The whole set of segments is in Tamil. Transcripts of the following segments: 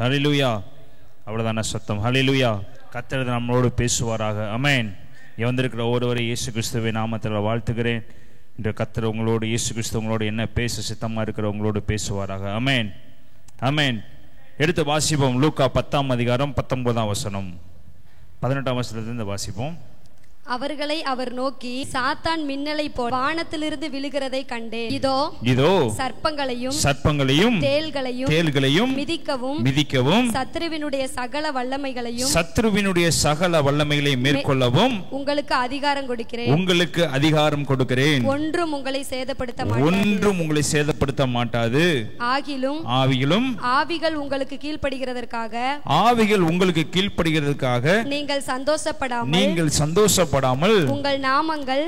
ஹல்லேலூயா. அவ்வளவுதான சத்தம். ஹல்லேலூயா. கர்த்தர் நம்மளோடு பேசுவாராக. ஆமென். வந்திருக்கிற ஒருவரை இயேசு கிறிஸ்துவின் நாமத்தில் வாழ்த்துகிறேன். இன்று கர்த்தர் உங்களோடு, இயேசு கிறிஸ்து உங்களோடு என்ன பேச சித்தமா இருக்கிற உங்களோடு பேசுவாராக. ஆமென். ஆமென். எடுத்து வாசிப்போம். லூக்கா 10ஆம் அதிகாரம் 19ஆம் வசனம் 18ஆம் வசனத்திலிருந்து வாசிப்போம். அவர்களை அவர் நோக்கி, சாத்தான் மின்னலை போல் வானத்திலிருந்து விழுகிறதை கண்டேன். இதோ சர்ப்பங்களையும் தேள்களையும் மிதிக்கவும் சத்துருவினுடைய சகல வல்லமைகளையும் மேற்கொள்ளவும் உங்களுக்கு அதிகாரம் கொடுக்கிறேன். ஒன்றும் உங்களை சேதப்படுத்த மாட்டாது. ஆகிலும் ஆவிகள் உங்களுக்கு கீழ்ப்படுகிறதற்காக நீங்கள் சந்தோஷப்படாமல் உங்கள் நாமங்கள்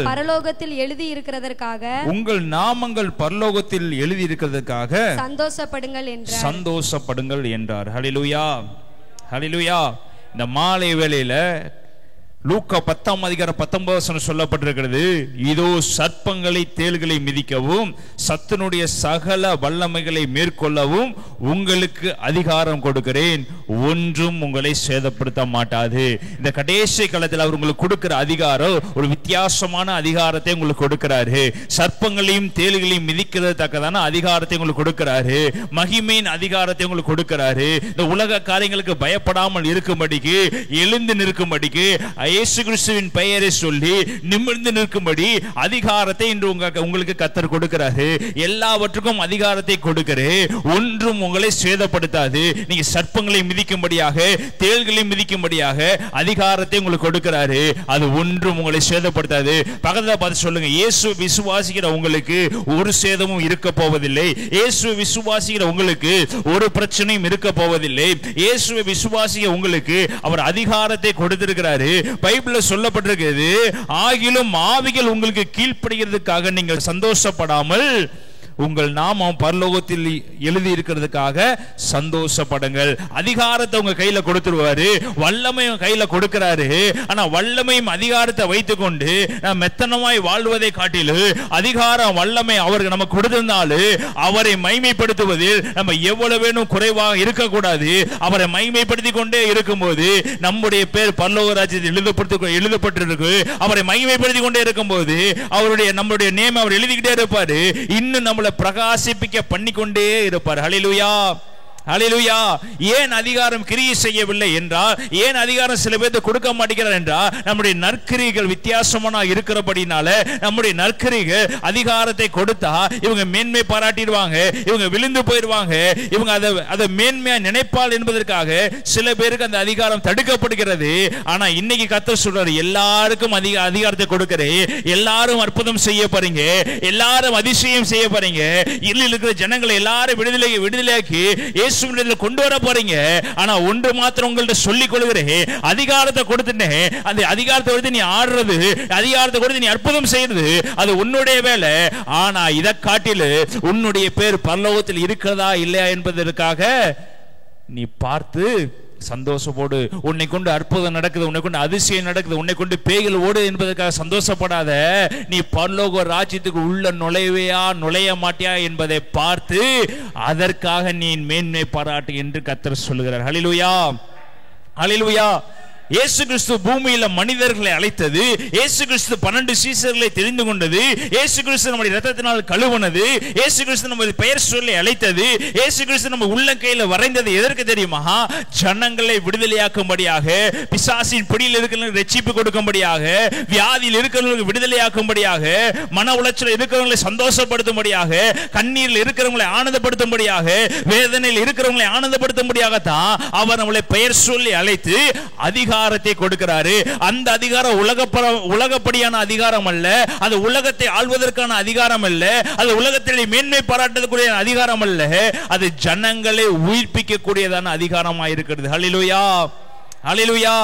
பரலோகத்தில் எழுதி இருக்கிறதற்காக சந்தோஷப்படுங்கள் என்றார். ஹல்லேலூயா. ஹல்லேலூயா. இந்த மாலை வேளையில லூக்கா 10ஆம் அதிகாரம் 19 வசனம் சொல்லப்பட்டிருக்கிறது. இதோ சர்ப்பங்களை தேள்களை மிதிக்கவும் சத்துனுடைய சகல வல்லமைகளை மேற்கொள்ளவும் உங்களுக்கு அதிகாரம் கொடுக்கிறேன். ஒன்றும் உங்களை சேதப்படுத்த மாட்டாது. இந்த கடைசி காலத்தில் அவர் உங்களுக்கு கொடுக்கிற அதிகாரம் ஒரு வித்தியாசமான அதிகாரத்தை உங்களுக்கு கொடுக்கிறாரு. சர்ப்பங்களையும் தேள்களையும் மிதிக்கிறது தக்கதான அதிகாரத்தை உங்களுக்கு கொடுக்கிறாரு. மகிமையின் அதிகாரத்தை உங்களுக்கு கொடுக்கிறாரு. இந்த உலக காரியங்களுக்கு பயப்படாமல் இருக்கும்படிக்கு, எழுந்து நிற்கும்படிக்கு, இயேசு கிறிஸ்துவின் பெயரை சொல்லி நிமிர்ந்து நிற்கும்படி அதிகாரத்தை இன்று உங்களுக்கு கர்த்தர் கொடுக்கிறாரு. எல்லாவற்றுக்கும் அதிகாரத்தை கொடுக்கிறேன். ஒன்றும் உங்களை சேதப்படுத்தாது. நீங்க சர்ப்பங்களை மிதிக்கும்படியாக, தேள்களை மிதிக்கும்படியாக அதிகாரத்தை உங்களுக்கு கொடுக்கிறாரு. அது ஒன்றும் உங்களை சேதப்படுத்தாது. பக்கத்துல பார்த்து சொல்லுங்க, இயேசு விசுவாசிக்கிற உங்களுக்கு ஒரு சேதமும் இருக்க போவதில்லை. இயேசு விசுவாசிக்கிற உங்களுக்கு ஒரு பிரச்சனையும் இருக்க போவதில்லை. இயேசுவை விசுவாசிக்க உங்களுக்கு அவர் அதிகாரத்தை கொடுத்திருக்கிறாரு. பைபிள்ல சொல்லப்பட்டிருக்கிறது, ஆகிலும் ஆவிகள் உங்களுக்கு கீழ்ப்படுகிறதுக்காக நீங்கள் சந்தோஷப்படாமல் உங்கள் நாமம் பரலோகத்தில் எழுதி இருக்கிறதுக்காக சந்தோஷப்படுங்கள். அதிகாரத்தை உங்க கையில கொடுத்துருவாரு. வல்லமையும் கையில கொடுக்கிறாரு. ஆனா வல்லமையும் அதிகாரத்தை வைத்துக்கொண்டு நாம் மெத்தனமாய் வாழ்வதை காட்டிலும் அதிகாரம் வல்லமை அவருக்கு நம்ம கொடுத்திருந்தாலும் அவரை மைமைப்படுத்துவதில் நம்ம எவ்வளவு வேணும் குறைவாக இருக்கக்கூடாது. அவரை மைமைப்படுத்தி கொண்டே இருக்கும்போது நம்முடைய பேர் பரலோக ராஜ்யத்தில் எழுதப்பட்டிருக்கு. அவரை மைமைப்படுத்தி கொண்டே இருக்கும்போது நம்முடைய நேம் அவர் எழுதிக்கிட்டே இருப்பாரு. இன்னும் நம்மளை பிரகாசிப்பிக்க பண்ணிக்கொண்டே இருப்பார். ஹல்லேலூயா. ஹல்லேலூயா. ஏன் அதிகாரம் கிரியை செய்யவில்லை என்றால், ஏன் அதிகாரம் சில பேருக்கு கொடுக்க மாட்டேங்கிறார் என்றால், நம்முடைய நற்கிரிகள் வித்தியாசமான இருக்கிறபடினால நம்முடைய நற்கிரிகள் அதிகாரத்தை கொடுத்தா இவங்க மேன்மை பாராட்டிடுவாங்க, இவங்க விழுந்து போயிடுவாங்க, இவங்க அதை மேன்மையா நினைப்பால் என்பதற்காக சில பேருக்கு அந்த அதிகாரம் தடுக்கப்படுகிறது. ஆனா இன்னைக்கு கர்த்தர் சொல்றாரு, எல்லாருக்கும் அதிகாரத்தை கொடுக்கிறேன். எல்லாரும் அற்புதம் செய்ய போறீங்க, எல்லாரும் அதிசயம் செய்ய போறீங்க. இல்ல இருக்கிற ஜனங்களை எல்லாரும் விடுதலையாக்கி கொண்டு வர போறீங்க. ஆனா ஒன்று மாத்திரம் உங்கள்ட்ட சொல்லிக் கொள்கிறேன், அதிகாரத்தை கொடுத்துட்டேன். அந்த அதிகாரத்தை கொடுத்து நீ ஆடுறது, அதிகாரத்தை கொடுத்து நீ அற்புதம் செய்யறது, அது உன்னுடைய வேலை. ஆனா இதை காட்டில உன்னுடைய பேர் பரலோகத்தில் இருக்கிறதா இல்லையா என்பதற்காக நீ பார்த்து சந்தோஷப்போடு. உன்னை கொண்டு அற்புதம் நடக்குது, உன்னை கொண்டு அதிசயம் நடக்குது, உன்னை கொண்டு பேய்கள் ஓடு என்பதற்காக சந்தோஷப்படாத. நீ பரலோக ராஜ்யத்துக்கு உள்ள நுழைய மாட்டியா என்பதை பார்த்து அதற்காக நீ மேன்மை பாராட்டு என்று கர்த்தர் சொல்லுகிறார். ஹல்லேலூயா. ஹல்லேலூயா. இயேசு கிறிஸ்து பூமியில மனிதர்களை அழைத்தது, இயேசு கிறிஸ்து 12 சீசர்களை தெரிந்து கொண்டது, இயேசு கிறிஸ்து நம்முடைய இரத்தத்தினால் கழுவுனது, இயேசு கிறிஸ்து நம்முடைய பெயர் சொல்லி அழைத்தது, இயேசு கிறிஸ்து நம்ம உள்ளங்கையில வரைந்தது எதற்கு தெரியுமா? ஜனங்களை விடுதலையாக்கும்படியாக, பிசாசின் பிடியில் இருக்கிறவங்களுக்கு ரட்சிப்பு கொடுக்கும்படியாக, வியாதியில் இருக்கிறவங்களுக்கு விடுதலையாக்கும்படியாக, மன உளைச்சல் இருக்கிறவங்களை சந்தோஷப்படுத்தும்படியாக, கண்ணீரில் இருக்கிறவங்களை ஆனந்தப்படுத்தும்படியாக, வேதனையில் இருக்கிறவங்களை ஆனந்தப்படுத்தும்படியாகத்தான் அவர் நம்மளை பெயர் சொல்லி அழைத்து அதிகாரத்தை கொடுக்கிறாரு. அந்த அதிகாரம் உலகப்படியான அதிகாரம் அல்ல, அது உலகத்தை ஆள்வதற்கான அதிகாரம் அல்ல, அது உலகத்தில் மேன்மை பாராட்டக்கூடிய அதிகாரம் அல்ல, அது ஜனங்களை உயிர்ப்பிக்க கூடியதான அதிகாரமாக இருக்கிறது. ஹல்லேலூயா. ஹல்லேலூயா.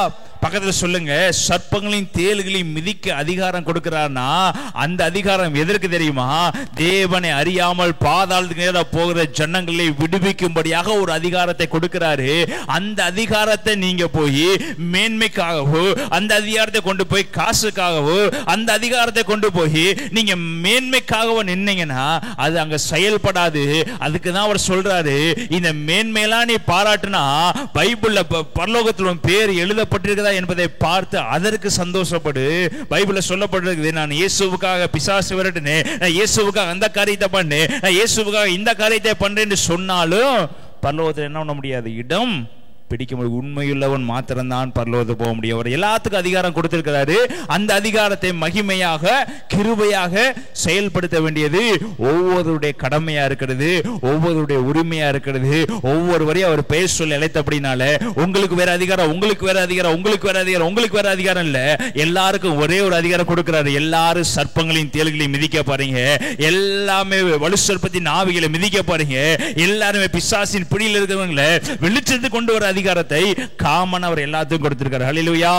பக்கத்துல சொல்லுங்க, சர்ப்பங்களையும் தேள்களையும் மிதிக்க அதிகாரம் கொடுக்கிறார்னா அந்த அதிகாரம் எதற்கு தெரியுமா? தேவனை அறியாமல் பாதாளத்துக்கு நேரா போகிற ஜனங்களை விடுவிக்கும்படியாக ஒரு அதிகாரத்தை கொடுக்கிறாரு. அந்த அதிகாரத்தை நீங்க போய் மேன்மைக்காகவோ, அந்த அதிகாரத்தை கொண்டு போய் காசுக்காகவோ, அந்த அதிகாரத்தை கொண்டு போய் நீங்க மேன்மைக்காகவோ நின்னீங்கன்னா அது அங்க செயல்படாது. அதுக்கு தான் அவர் சொல்றாரு, இந்த மேன்மையெல்லாம் நீ பாராட்டுனா பைபிள்ல பரலோகத்தில் பேர் எழுதப்பட்டிருக்கிறதா என்பதை பார்த்து அதற்கு சந்தோஷப்படு. பைபிள்ல சொல்லப்பட்டிருக்குது, நான் இயேசுவுக்காக பிசாசு விரட்டினேன், நான் இயேசுவுக்காக அந்த காரியத்தை பண்ணேன், நான் இயேசுவுக்காக இந்த காரியத்தை பண்றேன்னு சொன்னாலும் பரலோகத்தில் என்ன பண்ண முடியாது, இடம் பிடிக்க முடியும். உண்மையுள்ளவன் மாத்திரம்தான் பரலோகத்துக்கு போக முடியும். அவர் எல்லாத்துக்கும் அதிகாரம் கொடுத்திருக்கிறாரு. அந்த அதிகாரத்தை மகிமையாக கிருபையாக செயல்படுத்த வேண்டியது ஒவ்வொருடைய கடமையா இருக்கிறது, ஒவ்வொருடைய உரிமையா இருக்கிறது. ஒவ்வொருவரையும் அவர் பெயர் சொல்லி அழைத்தபடினால உங்களுக்கு வேற அதிகாரம், உங்களுக்கு வேற அதிகாரம், உங்களுக்கு வேற அதிகாரம், உங்களுக்கு வேற அதிகாரம் இல்ல, எல்லாருக்கும் ஒரே ஒரு அதிகாரம் கொடுக்கிறாரு. எல்லாரும் சர்ப்பங்களையும் தேள்களையும் மிதிக்க பாருங்க, எல்லாமே வலு சர்ப்பத்தின் ஆவிகளை மிதிக்க பாருங்க, எல்லாருமே பிசாசின் பிடியில் இருக்கிறவங்களை வெளிச்சத்துக்கு கொண்டு வர அதிகாரத்தை காமன் அவர் எல்லாத்துக்கும் கொடுத்திருக்காரு. ஹல்லேலூயா,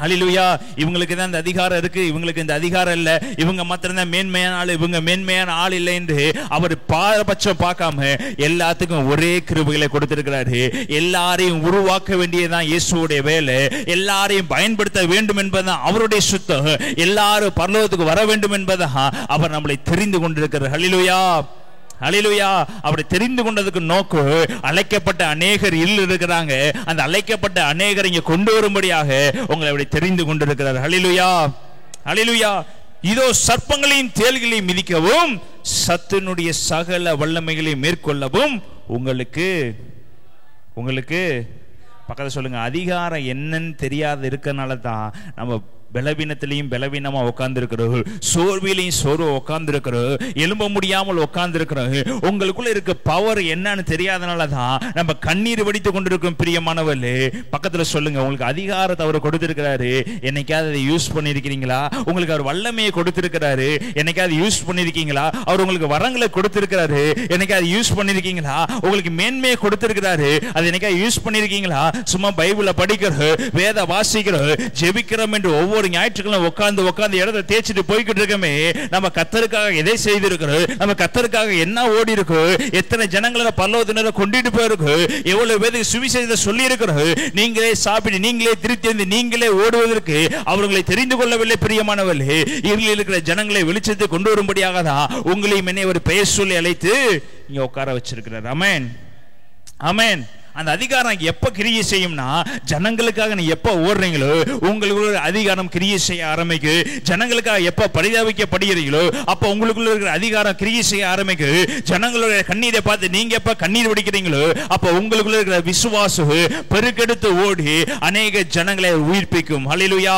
ஹல்லேலூயா. இவங்களுக்கு தான் இந்த அதிகாரம் இருக்கு, இவங்களுக்கு இந்த அதிகாரம் இல்ல, இவங்க மாத்திரம் தான் மேன்மையான ஆள், இவங்க மேன்மையான ஆள் இல்லை என்று அவர் பாரபட்சம் பார்க்காம எல்லாத்துக்கும் ஒரே கிருபைகளை கொடுத்திருக்கிறாரு. எல்லாரையும் உருவாக்க வேண்டியதுதான் இயேசுவுடைய வேலை, எல்லாரையும் பயன்படுத்த வேண்டும் என்பதுதான் அவருடைய சுத்தம், எல்லாரும் பரலோகத்துக்கு வர வேண்டும் என்பதுதான் அவர் நம்மளை தெரிந்து கொண்டிருக்கிறார். ஹல்லேலூயா, ஹல்லேலூயா. அப்படி தெரிந்து கொண்டதுக்கு நோக்கம், அழைக்கப்பட்ட அநேகர் இருக்கிறாங்க, அந்த அழைக்கப்பட்ட அநேகர் இங்க கொண்டு வரும்படியாக உங்களை அப்படி தெரிந்து கொண்டிருக்கிறார். ஹல்லேலூயா, ஹல்லேலூயா. இதோ சர்ப்பங்களையும் தேள்களையும் மிதிக்கவும் சத்துனுடைய சகல வல்லமைகளை மேற்கொள்ளவும் உங்களுக்கு பக்கத்துல சொல்லுங்க, அதிகாரம் என்னன்னு தெரியாத இருக்கனால தான் நம்ம பலவீனத்திலையும் பலவீனமா உட்கார்ந்து இருக்கிறோம், சோர்விலையும் சோர்வ உட்கார்ந்து இருக்கிறோம், எழும்ப முடியாமல் உட்கார்ந்து இருக்கிறோம். உங்களுக்குள்ள இருக்க பவர் என்னன்னு தெரியாதனால தான் நம்ம கண்ணீர் வடித்து கொண்டிருக்கோம். பிரியமானவர்களே, பக்கத்துல சொல்லுங்க, உங்களுக்கு அதிகாரத்தை அவர் கொடுத்திருக்கிறாரு, என்னைக்காவது அதை யூஸ் பண்ணிருக்கீங்களா? உங்களுக்கு அவர் வல்லமையை கொடுத்திருக்கிறாரு, என்னைக்காவது யூஸ் பண்ணிருக்கீங்களா? அவர் உங்களுக்கு வரங்களை கொடுத்திருக்கிறாரு, என்னைக்காவது யூஸ் பண்ணிருக்கீங்களா? உங்களுக்கு மேன்மையை கொடுத்திருக்கிறாரு, அது என்னைக்காவது யூஸ் பண்ணிருக்கீங்களா? சும்மா பைபிளை படிக்கிறோம், வேத வாசிக்கிறோம், ஜெபிக்கிறோம் என்று ஒவ்வொரு ஞாயிற்றுக்கிழமை உட்கார்ந்து இடத்தை தேய்ச்சிட்டு போய்கிட்டு இருக்கமே, நம்ம கர்த்தருக்காக எதை செய்திருக்கிறோம்? நம்ம கர்த்தருக்காக என்ன ஓடி இருக்கோம்? எத்தனை ஜனங்களை பரலோகத்தினரை கொண்டுட்டு போயிருக்கோம்? எவ்வளவு பேருக்கு சுவிசேஷத்தை சொல்லி இருக்கிறோம்? நீங்களே சாப்பிட்டு நீங்களே திருத்தி நீங்களே ஓடுவதற்கு அவர்களை தெரிந்து கொள்ளவில்லை. பிரியமானவர்களே, இருளில் இருக்கிற ஜனங்களை வெளிச்சத்தை கொண்டு வரும்படியாக தான் உங்களையும் என்னை ஒரு பெயர் சொல்லி அழைத்து இங்க உட்கார வச்சிருக்கிறார். ஆமென், ஆமென். அந்த அதிகாரம் எப்ப கிரியை செய்யும்னா, ஜனங்களுக்காக நீ எப்ப ஓடுறீங்களோ உங்களுக்கு அதிகாரம் கிரியை செய்ய ஆரம்பிக்கு. ஜனங்களுக்காக எப்ப பரிதாபிக்கப்படுகிறீங்களோ அப்ப உங்களுக்குள்ள இருக்கிற அதிகாரம் கிரியை செய்ய ஆரம்பிக்கு. ஜனங்களுடைய கண்ணீரை பார்த்து நீங்க எப்ப கண்ணீர் வடிக்கிறீங்களோ அப்ப உங்களுக்குள்ள இருக்கிற விசுவாசம் பெருக்கெடுத்து ஓடி அநேக ஜனங்களை உயிர்ப்பிக்கும். ஹல்லேலூயா,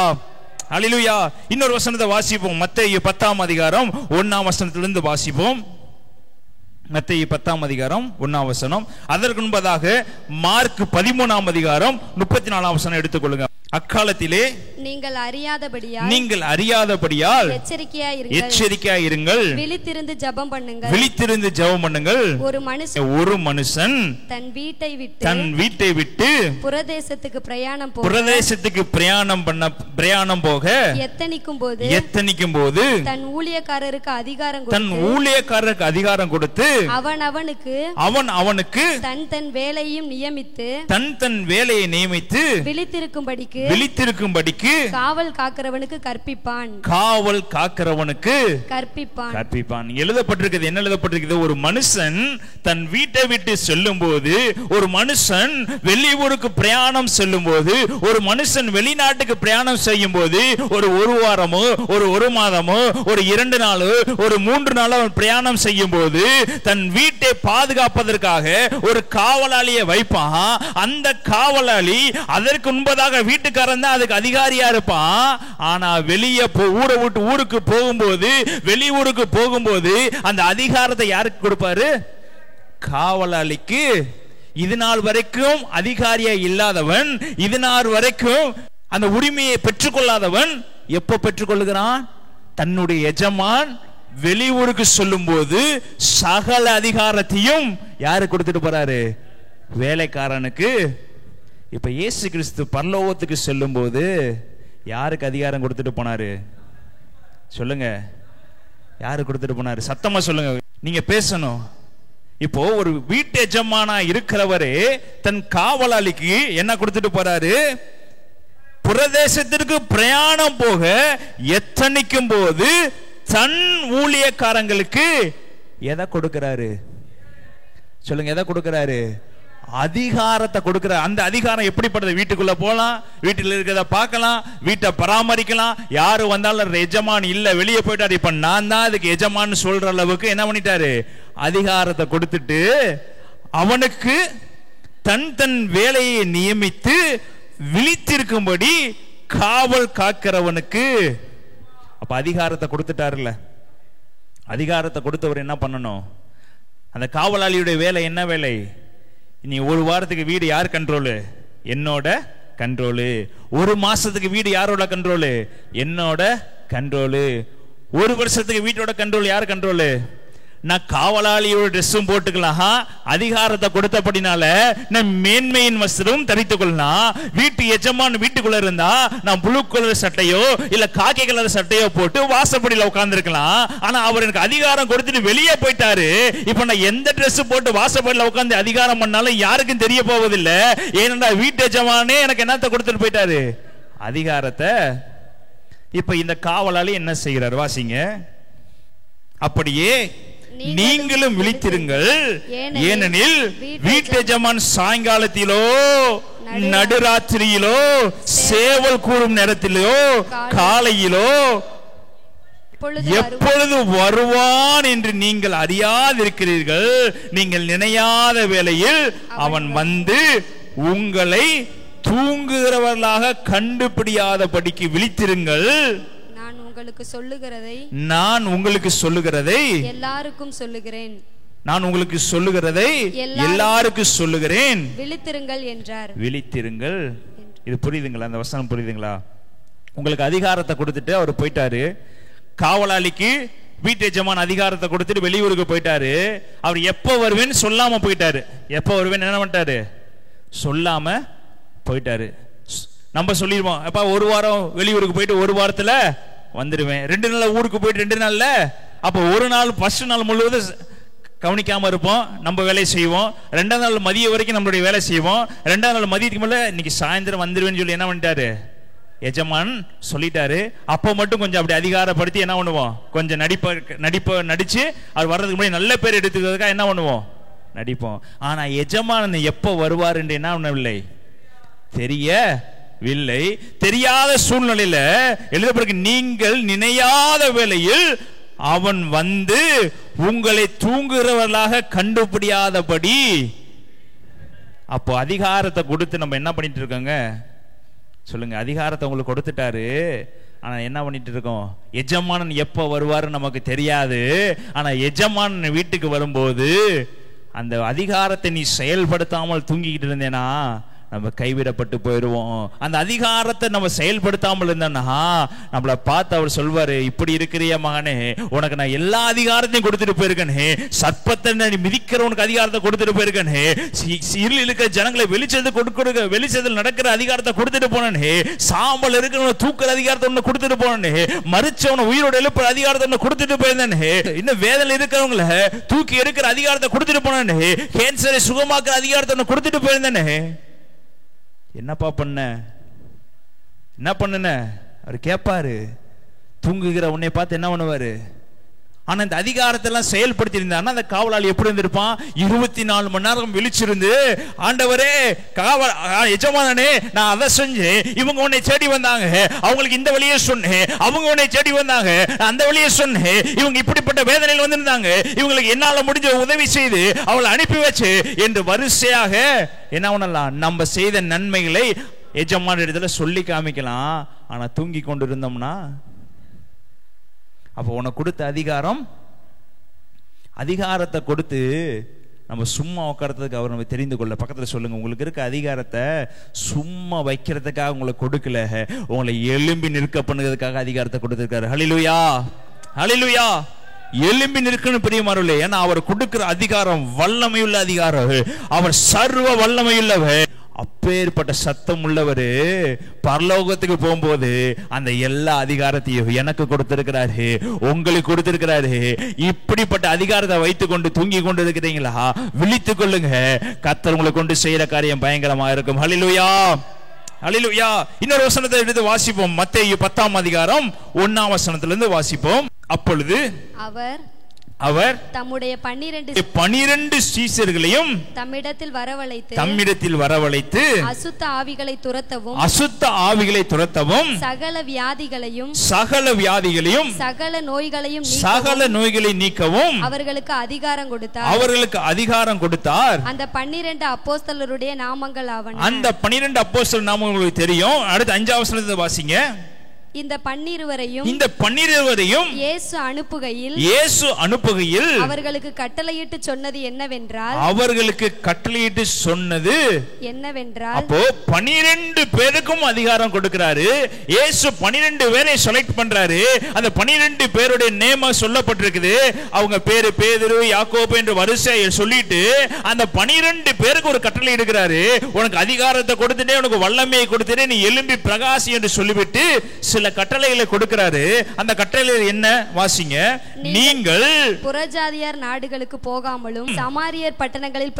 ஹல்லேலூயா. இன்னொரு வசனத்தை வாசிப்போம். மத்தேயு 10ஆம் அதிகாரம் 1ஆம் வசனத்திலிருந்து வாசிப்போம். மத்தேயு 10ஆம் அதிகாரம் 1ஆம் வசனம். அதற்கு முன்பதாக மார்க் 13ஆம் அதிகாரம் 34ஆம் வசனம் எடுத்துக்கொள்ளுங்க. அக்காலத்திலே நீங்கள் அறியாதபடியால் எச்சரிக்கையாய் இருங்கள், விழித்திருந்து ஜெபம் பண்ணுங்கள். ஒரு மனுஷன் தன் வீட்டை விட்டு பிரதேசத்துக்கு பிரயாணம் போக எத்தனிக்கும் போது தன் ஊழியக்காரருக்கு அதிகாரம் கொடுத்து அவன் அவனுக்கு தன் வேலையை நியமித்து விழித்திருக்கும்படிக்கு காவல் காக்கிறவனுக்கு கற்பிப்பான். எழுதப்பட்டிருக்கிறது, என்ன எழுதப்பட்டிருக்கிறது? ஒரு மனுஷன் தன் வீட்டை விட்டு செல்லும் போது, ஒரு மனுஷன் வெளியூருக்கு பிரயாணம் செல்லும் போது, ஒரு மனுஷன் வெளிநாட்டுக்கு பிரயாணம் செய்யும் போது, ஒரு வாரமோ ஒரு மாதமோ ஒரு 2 நாளோ ஒரு 3 நாளோ பிரயாணம் செய்யும் போது தன் வீட்டை பாதுகாப்பதற்காக ஒரு காவலாளியை வைப்பான். அந்த காவலாளி அதற்கு முன்பதாக வீட்டுக்காரன் தான் அதுக்கு அதிகாரியா இருப்பான். ஆனா வெளியே ஊரை விட்டு ஊருக்கு போகும்போது, வெளியூருக்கு போகும்போது அந்த அதிகாரத்தை யாருக்கு கொடுப்பாரு? காவலாளிக்கு. இது நாள் வரைக்கும் அதிகாரியா இல்லாதவன், இது நாள் வரைக்கும் அந்த உரிமையை பெற்றுக்கொள்ளாதவன் எப்ப பெற்றுக்கொள்கிறான்? தன்னுடைய எஜமான் வெளியூருக்கு சொல்லும் போது சகல அதிகாரத்தையும் யாரு கொடுத்துட்டு போறாரு? வேலைக்காரனுக்கு. இப்ப இயேசு கிறிஸ்து பரலோகத்துக்கு செல்லும் போது யாருக்கு அதிகாரம் கொடுத்துட்டு போனாரு சொல்லுங்க? யாரு கொடுத்துட்டு போனாரு? சத்தமா சொல்லுங்க, நீங்க பேசணும். இப்போ ஒரு வீட்டு எஜமானா இருக்கிறவரே தன் காவலாளிக்கு என்ன கொடுத்துட்டு போறாரு? பிரதேசத்திற்கு பிரயாணம் போக எத்தனைக்கும் போது தன் ஊழியக்காரங்களுக்கு எதை கொடுக்கிறாரு சொல்லுங்க? எதை கொடுக்கிறாரு? அதிகாரத்தை கொடுக்கிறார். அந்த அதிகாரம் எப்படிப்பட்டது? வீட்டுக்குள்ள போலாம், வீட்டில் இருக்கிறத பார்க்கலாம், வீட்டை பராமரிக்கலாம். யாரு வந்தாலும் எஜமான் இல்ல, வெளியே போயிட்டாரு, இப்ப நான் தான் அதுக்கு எஜமான் சொல்ற அளவுக்கு என்ன பண்ணிட்டாரு? அதிகாரத்தை கொடுத்துட்டு அவனுக்கு தன் தன் வேலையை நியமித்து விழித்திருக்கும்படி காவல் காக்கிறவனுக்கு அப்ப அதிகாரத்தை கொடுத்துட்டாருல்ல. அதிகாரத்தை கொடுத்தவர் என்ன பண்ணணும்? அந்த காவலாளியுடைய வேலை என்ன வேலை? நீ ஒரு வாரத்துக்கு வீடு யார் கண்ட்ரோலு? என்னோட கண்ட்ரோலு. ஒரு மாசத்துக்கு வீடு யாரோட கண்ட்ரோலு? என்னோட கண்ட்ரோலு. ஒரு வருஷத்துக்கு வீட்டோட கண்ட்ரோல் யார் கண்ட்ரோலு? நான் காவலாளியோட ட்ரெஸ்ஸும் போட்டுக்கலாம், அதிகாரத்தை கொடுத்தபடினால நான் மேன்மையின் வஸ்திரம் தரித்துக் கொள்ளலாம். வீட்டு எஜமான் வீட்டுக்குள்ள இருந்தா நான் ப்ளூ கலர் சட்டையோ இல்ல காக்கி கலர் சட்டையோ போட்டு வாசப்படியில உட்கார்ந்து இருக்கலாம். ஆனா அவர் எனக்கு அதிகாரம் கொடுத்துட்டு வெளியே போயிட்டாரு. இப்ப நான் எந்த ட்ரெஸ் போட்டு வாசப்படியில உட்கார்ந்து அதிகாரம் பண்ணாலும் யாருக்கும் தெரிய போவதில்லை. ஏனென்றா வீட்டு எஜமானே எனக்கு என்னத்தை கொடுத்துட்டு போயிட்டாரு? அதிகாரத்தை. இப்ப இந்த காவலாளி என்ன செய்கிறார்? வாசிங்க. அப்படியே நீங்களும் விழித்திருங்கள், ஏனெனில் வீட்டு எஜமான் சாயங்காலத்திலோ நடுராத்திரியிலோ சேவல் கூறும் நேரத்திலோ காலையிலோ எப்பொழுது வருவான் என்று நீங்கள் அறியாதிருக்கிறீர்கள். நீங்கள் நினையாத வேளையில் அவன் வந்து உங்களை தூங்குகிறவர்களாக கண்டுபிடியாதபடிக்கு விழித்திருங்கள். நான் உங்களுக்கு சொல்லுகிறதை எல்லாருக்கும் சொல்லுகிறேன். நான் உங்களுக்கு சொல்லுகிறதை எல்லாருக்கும் சொல்லுகிறேன். விழித்திருங்கள் என்றார். விழித்திருங்கள். இது புரியுதுங்களா? அந்த வசனம் புரியுதுங்களா? உங்களுக்கு அதிகாரத்தை கொடுத்துட்டு அவர் போயிட்டாரு. காவலாளிக்கு வீட்டு எஜமான் அதிகாரத்தை கொடுத்துட்டு வெளியூருக்கு போயிட்டாரு. அவர் எப்ப வருவேன்னு சொல்லாம போயிட்டாரு. எப்ப வருவேன்னு என்ன பண்ணிட்டாரு? சொல்லாம போயிட்டாரு. நம்ம சொல்லிடுவோம், அப்ப ஒரு வாரம் வெளியூருக்கு போயிட்டு ஒரு வாரத்துல வந்துடுவேன், 2 நாள் ஊருக்கு போயிட்டு 2 நாள்ல. அப்ப ஒரு நாள் ஃபர்ஸ்ட் நாள் முழுவதும் கவனிக்காம இருப்போம், நம்ம வேலையை செய்வோம். 2ஆம் நாள் மதிய வரைக்கும் நம்மளுடைய வேலை செய்வோம். 2ஆம் நாள் மதியத்துக்கு மேல இன்னைக்கு சாயந்தரம் வந்துருவேன்னு சொல்லி என்ன பண்ணிட்டாரு? எஜமான் சொல்லிட்டாரு. அப்போ மட்டும் கொஞ்சம் அப்படி அதிகாரப்படுத்தி என்ன பண்ணுவோம்? கொஞ்சம் நடிச்சு அவர் வர்றதுக்கு முன்னாடி நல்ல பேர் எடுத்துக்கிறதுக்காக என்ன பண்ணுவோம்? நடிப்போம். ஆனா எஜமான் எப்ப வருவார் என்று என்ன பண்ணவில்லை? தெரியவில்லை. தெரியாத சூழ்நிலையில எழுதப்பட்டிருக்கு, நீங்கள் நினையாத வேளையில் அவன் வந்து உங்களை தூங்குகிறவர்களாக கண்டுபிடியாதபடி. அப்போ அதிகாரத்தை கொடுத்து நம்ம என்ன பண்ணிட்டு இருக்கோங்க? சொல்லுங்க. அதிகாரத்தை உங்களுக்கு கொடுத்துட்டாரு. ஆனா என்ன பண்ணிட்டு இருக்கோம்? எஜமானன் எப்ப வருவாரு நமக்கு தெரியாது. ஆனா எஜமானன் வீட்டுக்கு வரும்போது அந்த அதிகாரத்தை நீ செயல்படுத்தாமல் தூங்கிக்கிட்டு இருந்தேனா நம்ம கைவிடப்பட்டு போயிடுவோம். அந்த அதிகாரத்தை நம்ம செயல்படுத்தாமல் இருந்தோம்னா நம்மளை பார்த்து அவர் சொல்வாரு, இப்படி இருக்கிறிய மகனே, உனக்கு நான் எல்லா அதிகாரத்தையும் கொடுத்துட்டு போயிருக்கேனே, சர்ப்பத்தை மிதிக்கிறவனுக்கு அதிகாரத்தை கொடுத்துட்டு போயிருக்கேனே, இருளில் இருக்கிற ஜனங்களை வெளிச்சத்தில் நடக்கிற அதிகாரத்தை கொடுத்துட்டு போனே, சாம்பல் இருக்கிறவனை தூக்குற அதிகாரத்தை ஒண்ணு கொடுத்துட்டு போனே, மரிச்சவனை உயிரோட எழுப்புற அதிகாரத்தை ஒண்ணு கொடுத்துட்டு போயிருந்தேனே, இன்னும் வேதனை இருக்கிறவங்கள தூக்கி எடுக்கிற அதிகாரத்தை கொடுத்துட்டு போனே, கேன்சரை சுகமாக்குற அதிகாரத்தை ஒண்ணு கொடுத்துட்டு போயிருந்தேனே. என்னப்பா பண்ண? என்ன பண்ணுன? அவர் கேட்பாரு. தூங்குகிற உன்னை பார்த்து என்ன பண்ணுவாரு? ஆனா இந்த அதிகாரத்தை எல்லாம் செயல்படுத்தி இருந்தாருன்னா அந்த காவலாளி எப்படி இருந்திருப்பான்? 24 மணி நேரம் விழிச்சிருந்து, ஆண்டவரே, எஜமானனே, நான் அதை செஞ்சேன், இவங்க உன்னை தேடி வந்தாங்க, அவங்களுக்கு இந்த வழியே சொன்னேன், அவங்க உன்னை தேடி வந்தாங்க, அந்த வழியே சொன்னேன், இவங்க இப்படிப்பட்ட வேதனையில் வந்திருந்தாங்க, இவங்களுக்கு என்னால முடிஞ்ச உதவி செய்து அவளை அனுப்பி வச்சு என்று வரிசையாக என்ன பண்ணலாம்? நம்ம செய்த நன்மைகளை எஜமான இடத்துல சொல்லி காமிக்கலாம். ஆனா தூங்கி கொண்டு இருந்தோம்னா அப்போ உனக்கு கொடுத்த அதிகாரத்தை கொடுத்து நம்ம சும்மா உட்காரத்துக்கு அவர் நம்ம தெரிந்து கொள்ள. பக்கத்தில் சொல்லுங்க, உங்களுக்கு இருக்க அதிகாரத்தை சும்மா வைக்கிறதுக்காக உங்களுக்கு கொடுக்கல, உங்களை எழும்பி நிற்க பண்ணுறதுக்காக அதிகாரத்தை கொடுத்திருக்காரு. ஹல்லேலூயா, ஹல்லேலூயா. எழும்பி நிற்கணும் பிரியமானவர்களே. ஏன்னா அவர் கொடுக்கிற அதிகாரம் வல்லமையுள்ள அதிகாரம். அவர் சர்வ வல்லமையுள்ளவர். அப்பேற்பட்ட சத்தம் உள்ளவரு பரலோகத்துக்கு போகும்போது அந்த எல்லா அதிகாரத்தையும் எனக்கு கொடுத்திருக்கிறாரு, உங்களுக்கு கொடுத்திருக்கிறாரு. இப்படிப்பட்ட அதிகாரத்தை வைத்துக் கொண்டு தூங்கி கொண்டு இருக்கிறீங்களா? விழித்துக் கொள்ளுங்க, கர்த்தர் உங்களை கொண்டு செய்யற காரியம் பயங்கரமா இருக்கும். ஹல்லேலூயா, ஹல்லேலூயா. இன்னொரு வசனத்தை எடுத்து வாசிப்போம். மத்தேயு 10ஆம் அதிகாரம் 1ஆம் வசனத்திலிருந்து வாசிப்போம். அப்பொழுது அவர் தம்முடைய 12 சீஷர்களையும் தம்மிடத்தில் வரவழைத்து அசுத்த ஆவிகளை துரத்தவும் சகல வியாதிகளையும் சகல நோய்களையும் நீக்கவும் அவர்களுக்கு அதிகாரம் கொடுத்தார். அந்த 12 அப்போஸ்தலருடைய நாமங்கள் ஆவன. அந்த 12 அப்போஸ்தலர் நாமங்கள் உங்களுக்கு தெரியும். அடுத்து 5ஆம் வசனத்தை வாசிங்க. இந்த 12வரையும் இயேசு அனுப்புகையில் அவர்களுக்கு கட்டளையிட்டு சொன்னது என்னவென்றால் அப்போ 12 பேருக்கும் அதிகாரம் கொடுக்கிறாரு. இயேசு 12 பேரை செலக்ட் பண்றாரு. அந்த 12 பேருடைய நேம சொல்லப்பட்டிருக்குது. அவங்க பேரு பேதுரு, யாக்கோபு என்று வரிசையை சொல்லிட்டு அந்த 12 பேருக்கு ஒரு கட்டளை எடுக்கிறாரு. உனக்கு அதிகாரத்தை கொடுத்துட்டே, உனக்கு வல்லமையை கொடுத்துட்டே, நீ எழும்பி பிரகாசி என்று சொல்லிவிட்டு சில கட்டளைகளை கொடுக்கிறாரு. அந்த கட்டளைகள் என்ன? வாசிங்க. நீங்கள் புறஜாதியார் நாடுகளுக்கு போகாமலும் சமாரியர் பட்டணங்களில்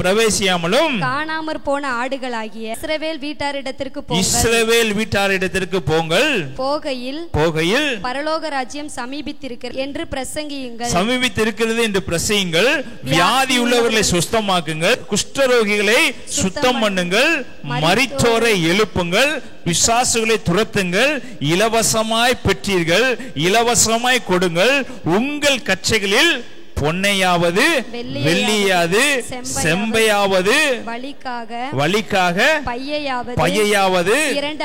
பிரவேசியாமலும் காணாமற் போன ஆடுகளாகிய இஸ்ரவேல் வீட்டாரிடத்திற்கு போங்கள். போகையில் பரலோக ராஜ்யம் சமீபித்திருக்கிறது என்று பிரசங்கியுங்கள். வியாதி உள்ளவர்களை சுத்தமாக்குங்கள், குஷ்டரோகிகளை சுத்தம் பண்ணுங்கள், மரித்தோரை எழுப்புங்கள், பிசாசுகளை துரத்துங்கள், இலவசமாய் பெற்றீர்கள், இலவசமாய் கொடுங்கள். உங்கள் கச்சைகளில் பொன்னையாவது வெள்ளியாவது செம்பையாவது வலிக்காக பையையாவது 2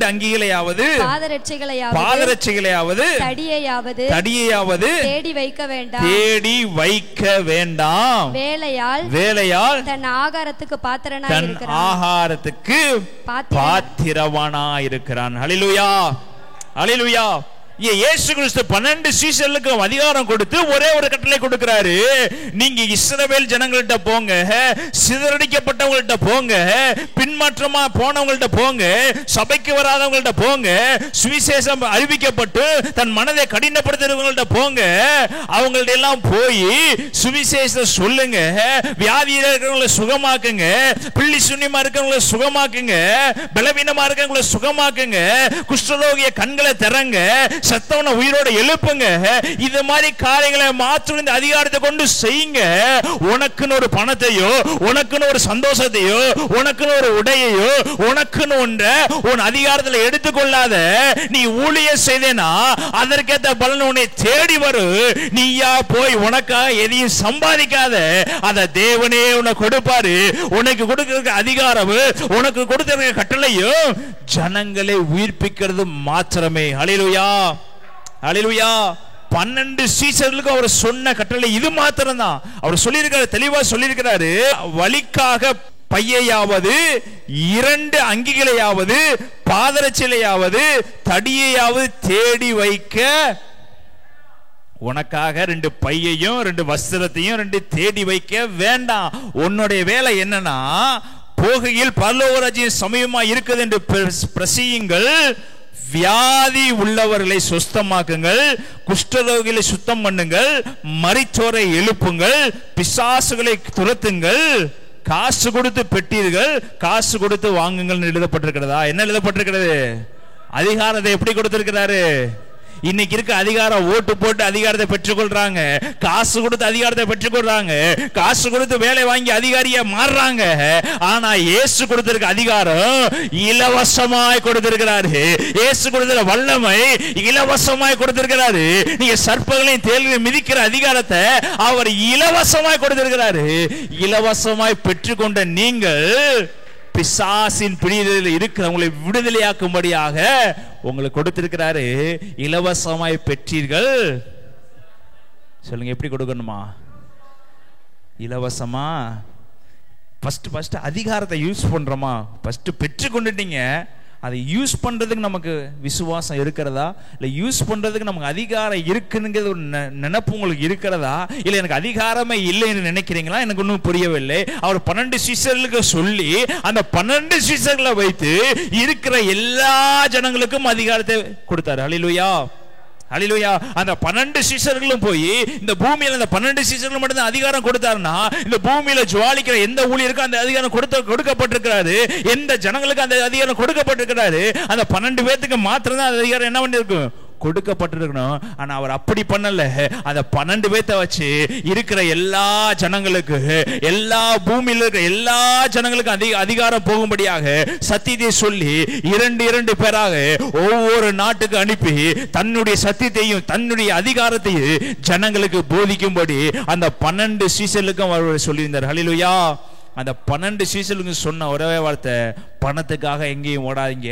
அங்கிகளையாவது பாதரட்சைகளையாவது தடியையாவது தேடி வைக்க வேண்டாம். வேலையால் தன் ஆகாரத்துக்கு பாத்திரவானாய் இருக்கிறான். ஹல்லேலூயா, ஹல்லேலூயா. இயேசு கிறிஸ்து 12 சீஷர்களுக்கு அதிகாரம் கொடுத்து ஒரே ஒரு கட்டளை கொடுக்கிறாரு. நீங்க இஸ்ரவேல் ஜனங்கள்ட்ட போங்க, சிதறடிக்கப்பட்டவங்கள்ட்ட போங்க, பின்மாற்றமா போனவங்கள்ட்ட போங்க, சபைக்கு வராதவங்கள்ட்ட போங்க, சுவிசேஷம் அறிவிக்கப்பட்டு தன் மனதை கடினப்படுத்துறவங்கள்ட்ட போங்க. அவங்கள்ட்ட எல்லாம் போய் சுவிசேஷம் சொல்லுங்க. வியாதியில இருக்கிறவங்களை சுகமாக்குங்க, பிள்ளி சுண்ணியமா இருக்கிறவங்களை சுகமாக்குங்க, பலவீனமா இருக்கிறவங்களை சுகமாக்குங்க, குஷ்டரோகிய கண்களை திறங்க, சத்தவன உயிரோட எழுப்புங்க. இது மாதிரி காரியங்களை மாற்ற இந்த அதிகாரத்தை கொண்டு செய்யுங்க. உனக்குன்னு ஒரு பணத்தையோ, உனக்குன்னு ஒரு சந்தோஷத்தையோ, உனக்குன்னு ஒரு உடையையோ, உனக்குன்னு ஒன்றை உன் அதிகாரத்தில் எடுத்துக்கொள்ளாத. நீ ஊழியம் செய்தேனா அதற்கேற்ற பலன் உன்னை தேடி வரும். நீயா போய் உனக்காக எதையும் சம்பாதிக்காத. அதை தேவனே உனக்கு கொடுப்பாரு. உனக்கு கொடுக்கிற அதிகாரம், உனக்கு கொடுத்த கட்டளையோ ஜனங்களை உயிர்ப்பிக்கிறது மாத்திரமே. ஹல்லேலூயா, ஹல்லேலூயா. 12 சீஷர்களுக்கு அவர் சொன்ன கட்டளை இது மாத்திரம் தான். அவர் சொல்லியிருக்காரு, தெளிவா சொல்லியிருக்கிறாரு. வலிக்காக பையையாவது 2 அங்கிகளையாவது பாதரட்சையாவது தடியையாவது தேடி வைக்க. உனக்காக 2 பையையும் 2 வஸ்திரத்தையும் 2 தேடி வைக்க வேண்டாம். உன்னுடைய வேலை என்னன்னா, போகையில் பரலோக ராஜ்யம் சமயமா இருக்குது என்று பிரசியுங்கள், வியாதி உள்ளவர்களை சுத்தமாக்குங்கள், குஷ்டரோகிகளை சுத்தம் பண்ணுங்கள், மரித்தோரை எழுப்புங்கள், பிசாசுகளை துரத்துங்கள், காசு கொடுத்து பெற்றீர்கள், காசு கொடுத்து வாங்குங்கள் எழுதப்பட்டிருக்கிறதா? என்ன எழுதப்பட்டிருக்கிறது? அதிகாரத்தை எப்படி கொடுத்திருக்கிறாரு? இன்னைக்கு இருக்க அதிகாரம் ஓட்டு போட்டு அதிகாரத்தை பெற்றுக்கொள்றாங்க, காசு கொடுத்து அதிகாரத்தை பெற்றுக்கொள்றாங்க, காசு கொடுத்து வேலை வாங்கி அதிகாரியா மாறுறாங்க. ஆனா இயேசு கொடுத்திருக்க அதிகாரம் இலவசமாய் கொடுத்திருக்கிறாரு. இயேசு கொடுத்திருக்க வல்லமை இலவசமாய் கொடுத்திருக்கிறாரு. நீங்க சர்ப்பங்களையும் தேள்களையும் மிதிக்கிற அதிகாரத்தை அவர் இலவசமாய் கொடுத்திருக்கிறாரு. இலவசமாய் பெற்றுக்கொண்ட நீங்கள் பிசாசின் பிடியில் இருக்கிறவங்களை விடுதலையாக்கும்படியாக உங்களுக்கு கொடுத்திருக்கிறாரு. இலவசமாய் பெற்றீர்கள். சொல்லுங்க, எப்படி கொடுக்கணுமா? இலவசமா. ஃபர்ஸ்ட் அதிகாரத்தை யூஸ் பண்றோமா? ஃபர்ஸ்ட் பெற்று கொண்டுட்டீங்க, அதை யூஸ் பண்றதுக்கு நமக்கு விசுவாசம் இருக்கிறதா, இல்லை யூஸ் பண்றதுக்கு நமக்கு அதிகாரம் இருக்குங்கிறது ஒரு நினைப்பு உங்களுக்கு இருக்கிறதா, இல்லை எனக்கு அதிகாரமே இல்லைன்னு நினைக்கிறீங்களா? எனக்கு ஒன்றும் புரியவில்லை. அவர் 12 சீஷர்களுக்கு சொல்லி அந்த 12 சீஷர்களை வைத்து இருக்கிற எல்லா ஜனங்களுக்கும் அதிகாரத்தை கொடுத்தாரு. ஹல்லேலூயா, ஹல்லேலூயா. அந்த 12 சீஷர்களும் போய் இந்த பூமியில அந்த 12 சீஷர்கள் மட்டும் தான் அதிகாரம் கொடுத்தாருன்னா, இந்த பூமியில ஜுவாலிக்கிற எந்த ஊழியருக்கும் அந்த அதிகாரம் கொடுக்கப்பட்டிருக்கிறாரு. எந்த ஜனங்களுக்கு அந்த அதிகாரம் கொடுக்கப்பட்டிருக்கிறாரு, அந்த 12 பேத்துக்கு மாத்திரம் தான் அந்த அதிகாரம் என்ன பண்ணிருக்கும், கொடுக்கப்பட்டிருக்கணும். ஆனா அவர் அப்படி பண்ணல. அந்த 12 பேத்தை வச்சு இருக்கிற எல்லா ஜனங்களுக்கு, எல்லா பூமியில இருக்கிற எல்லா ஜனங்களுக்கும் அதிகாரம் போகும்படியாக சத்தியத்தை சொல்லி 2 பேராக ஒவ்வொரு நாட்டுக்கு அனுப்பி தன்னுடைய சத்தியத்தையும் தன்னுடைய அதிகாரத்தையும் ஜனங்களுக்கு போதிக்கும்படி அந்த 12 சீஷர்களுக்கும் அவர் சொல்லியிருந்தார். ஹல்லேலூயா. அந்த 12 சீஷர்களுக்கு சொன்ன ஒரே வார்த்தை, பணத்துக்காக எங்கேயும் ஓடாதீங்க,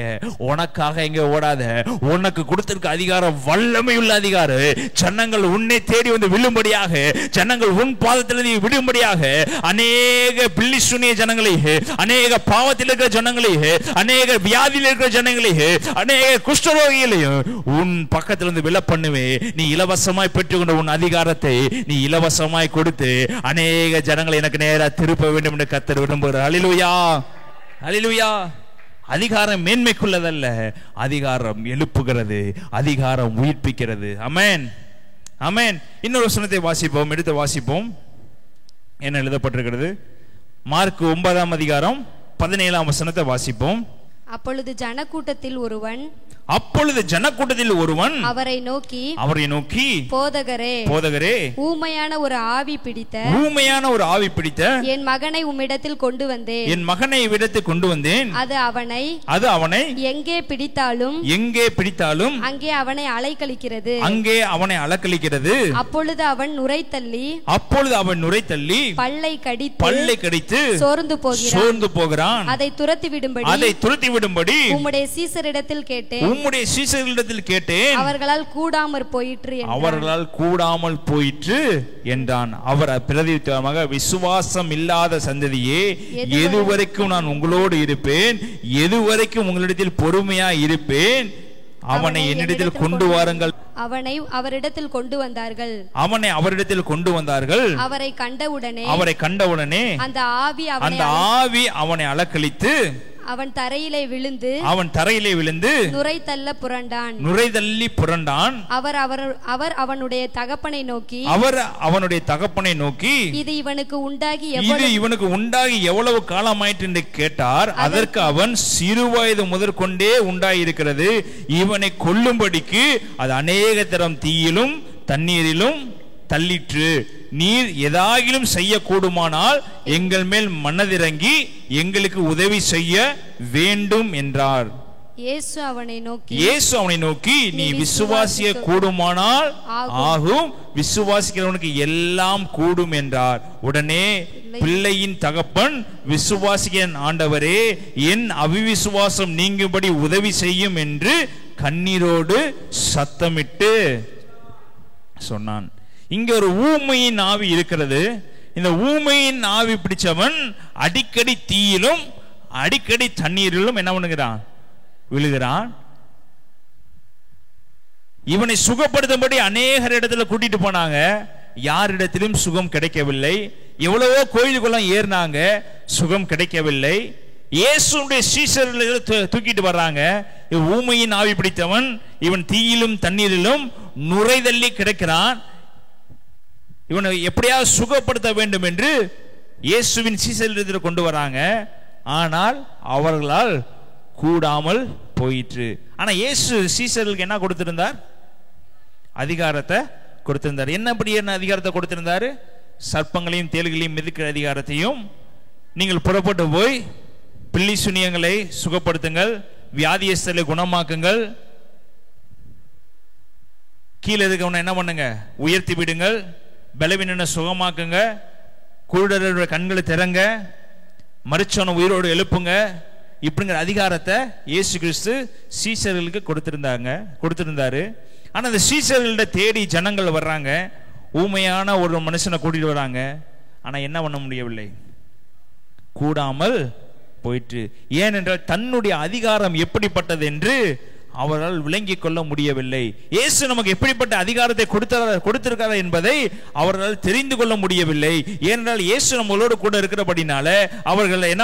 உனக்காக எங்கேயும் ஓடாத, உனக்கு கொடுத்திருக்க அதிகாரம் வல்லமையுள்ள அதிகாரம். ஜனங்கள் உன்னை தேடி வந்து விழும்படியாக, ஜனங்கள் உன் பாதத்திலிருந்து விடும்படியாக அநேக பில்லிசுனிய ஜனங்களை, அநேக பாவத்தில் இருக்கிற ஜனங்களை, அநேக வியாதியில் இருக்கிற ஜனங்களை, அநேக குஷ்டரோகிகளையும் உன் பக்கத்திலிருந்து விழ பண்ணுவே. நீ இலவசமாய் பெற்றுக்கொண்ட உன் அதிகாரத்தை நீ இலவசமாய் கொடுத்து அநேக ஜனங்களை எனக்கு நேரா திருப்ப வேண்டும் என்று கர்த்தர் விரும்புகிறார். ஹல்லேலூயா, ஹல்லேலூயா. அதிகாரம் மேன்மைக்குள்ளதல்ல, அதிகாரம் எழுப்புகிறது, அதிகாரம் உயிர்ப்பிக்கிறது. ஆமென், ஆமென். இன்னொரு வசனத்தை வாசிப்போம், எடுத்து வாசிப்போம். என்ன எழுதப்பட்டிருக்கிறது? மார்க் 9ஆம் அதிகாரம் 17ஆம் வசனத்தை வாசிப்போம். அப்பொழுது ஜனக்கூட்டத்தில் ஒருவன் அவரை நோக்கி போதகரே, ஊமையான ஒரு ஆவி பிடித்த என் மகனை உம்மிடத்தில் கொண்டு வந்தேன். அது அவனை எங்கே பிடித்தாலும் அங்கே அவனை அலைக்கழிக்கிறது. அப்பொழுது அவன் நுரை தள்ளி பல்லை கடித்து சோர்ந்து போகிறான். அதை துரத்தி விடும்படி உம்முடைய சீசரிடத்தில் கேட்டேன். அவர்களால் கூடாமல் போயிற்று என்றான். அவர் பிரதியுத்தரமாக, விசுவாசம் இல்லாத சந்ததியே, எதுவரைக்கும் நான் உங்களோடு இருப்பேன், எதுவரைக்கும் உங்களிடத்தில் பொறுமையா இருப்பேன், அவனை என்னிடத்தில் கொண்டு வாருங்கள். அவனை அவரிடத்தில் கொண்டு வந்தார்கள். அவரை கண்டவுடனே அந்த ஆவி அவனை அலக்களித்து அவன் தரையிலே விழுந்து நுரை தள்ளி புரண்டான். அவர் அவனுடைய தகப்பனை நோக்கி இது இவனுக்கு உண்டாகி எவ்வளவு காலமாயிற்று என்று கேட்டார். அதற்கு அவன், சிறுவயது முதற்கொண்டே உண்டாயிருக்கிறது, இவனை கொல்லும்படிக்கு அது அநேக தரம் தீயிலும் தண்ணீரிலும் தள்ளிற்று. நீர் ஏதாகிலும் செய்யக்கூடுமானால் எங்கள் மேல் மனதிறங்கி எங்களுக்கு உதவி செய்ய வேண்டும் என்றார். இயேசு அவனை நோக்கி நீ விசுவாசிக்க கூடுமானால் ஆகும், விசுவாசிக்கிறவனுக்கு எல்லாம் கூடும் என்றார். உடனே பிள்ளையின் தகப்பன், விசுவாசிக்க ஆண்டவரே, என் அவிசுவாசம் நீங்கும்படி உதவி செய்யும் என்று கண்ணீரோடு சத்தமிட்டு சொன்னான். இங்க ஒரு ஊமையின் ஆவி இருக்கிறது. இந்த ஊமையின் ஆவி பிடிச்சவன் அடிக்கடி தீயிலும் அடிக்கடி தண்ணீரிலும் என்ன பண்ணுகிறான், விழுகிறான். இவனை சுகப்படுத்தும்படி அநேகர் இடத்துல கூட்டிட்டு போனாங்க. யாரிடத்திலும் சுகம் கிடைக்கவில்லை. எவ்வளவோ கோயிலுக்குள்ள ஏறினாங்க, சுகம் கிடைக்கவில்லை. இயேசுடைய சீஷர்களை தூக்கிட்டு வர்றாங்க. ஊமையின் ஆவி பிடித்தவன், இவன் தீயிலும் தண்ணீரிலும் நுரைதள்ளி கிடக்கிறான். இவனை எப்படியாவது சுகப்படுத்த வேண்டும் என்று இயேசுவின் சீஷர்களிடத்தில் கொண்டு வராங்க. ஆனால் அவர்களால் கூடாமல் போயிற்று. ஆனா இயேசு சீஷர்களுக்கு என்ன கொடுத்திருந்தார்? அதிகாரத்தை கொடுத்திருந்தார். என்ன அதிகாரத்தை கொடுத்திருந்தாரு? சர்ப்பங்களையும் தேள்களையும் மிதிக்கிற அதிகாரத்தையும், நீங்கள் புறப்பட்டு போய் பில்லி சுனியங்களை சுகப்படுத்துங்கள், வியாதியஸ்தரை குணமாக்குங்கள், கீழே இருக்கவனை என்ன பண்ணுங்க, உயர்த்தி விடுங்கள், பலவீனனை சுகமாக்குங்க, குருடருடைய கண்களை திறங்க, மரிச்சவனை உயிரோடு எழுப்புங்க. இப்படிங்கிற அதிகாரத்தை இயேசு கிறிஸ்து சீஷர்களுக்கு கொடுத்திருந்தாரு. ஆனா அந்த சீஷர்களிட தேடி ஜனங்கள் வர்றாங்க. ஊமையான ஒரு மனுஷனை கூட்டிட்டு வராங்க. ஆனா என்ன பண்ண முடியவில்லை, கூடாமல் போயிற்று. ஏனென்றால் தன்னுடைய அதிகாரம் எப்படிப்பட்டது என்று அவரால் விளங்கிக் கொள்ள முடியவில்லை. இயேசு நமக்கு எப்படிப்பட்ட அதிகாரத்தை கொடுத்திருக்கிறார் என்பதை அவர்களால் தெரிந்து கொள்ள முடியவில்லை. ஏனென்றால் இயேசு நம்மளோடு கூட இருக்கிறபடினால அவர்கள் என்ன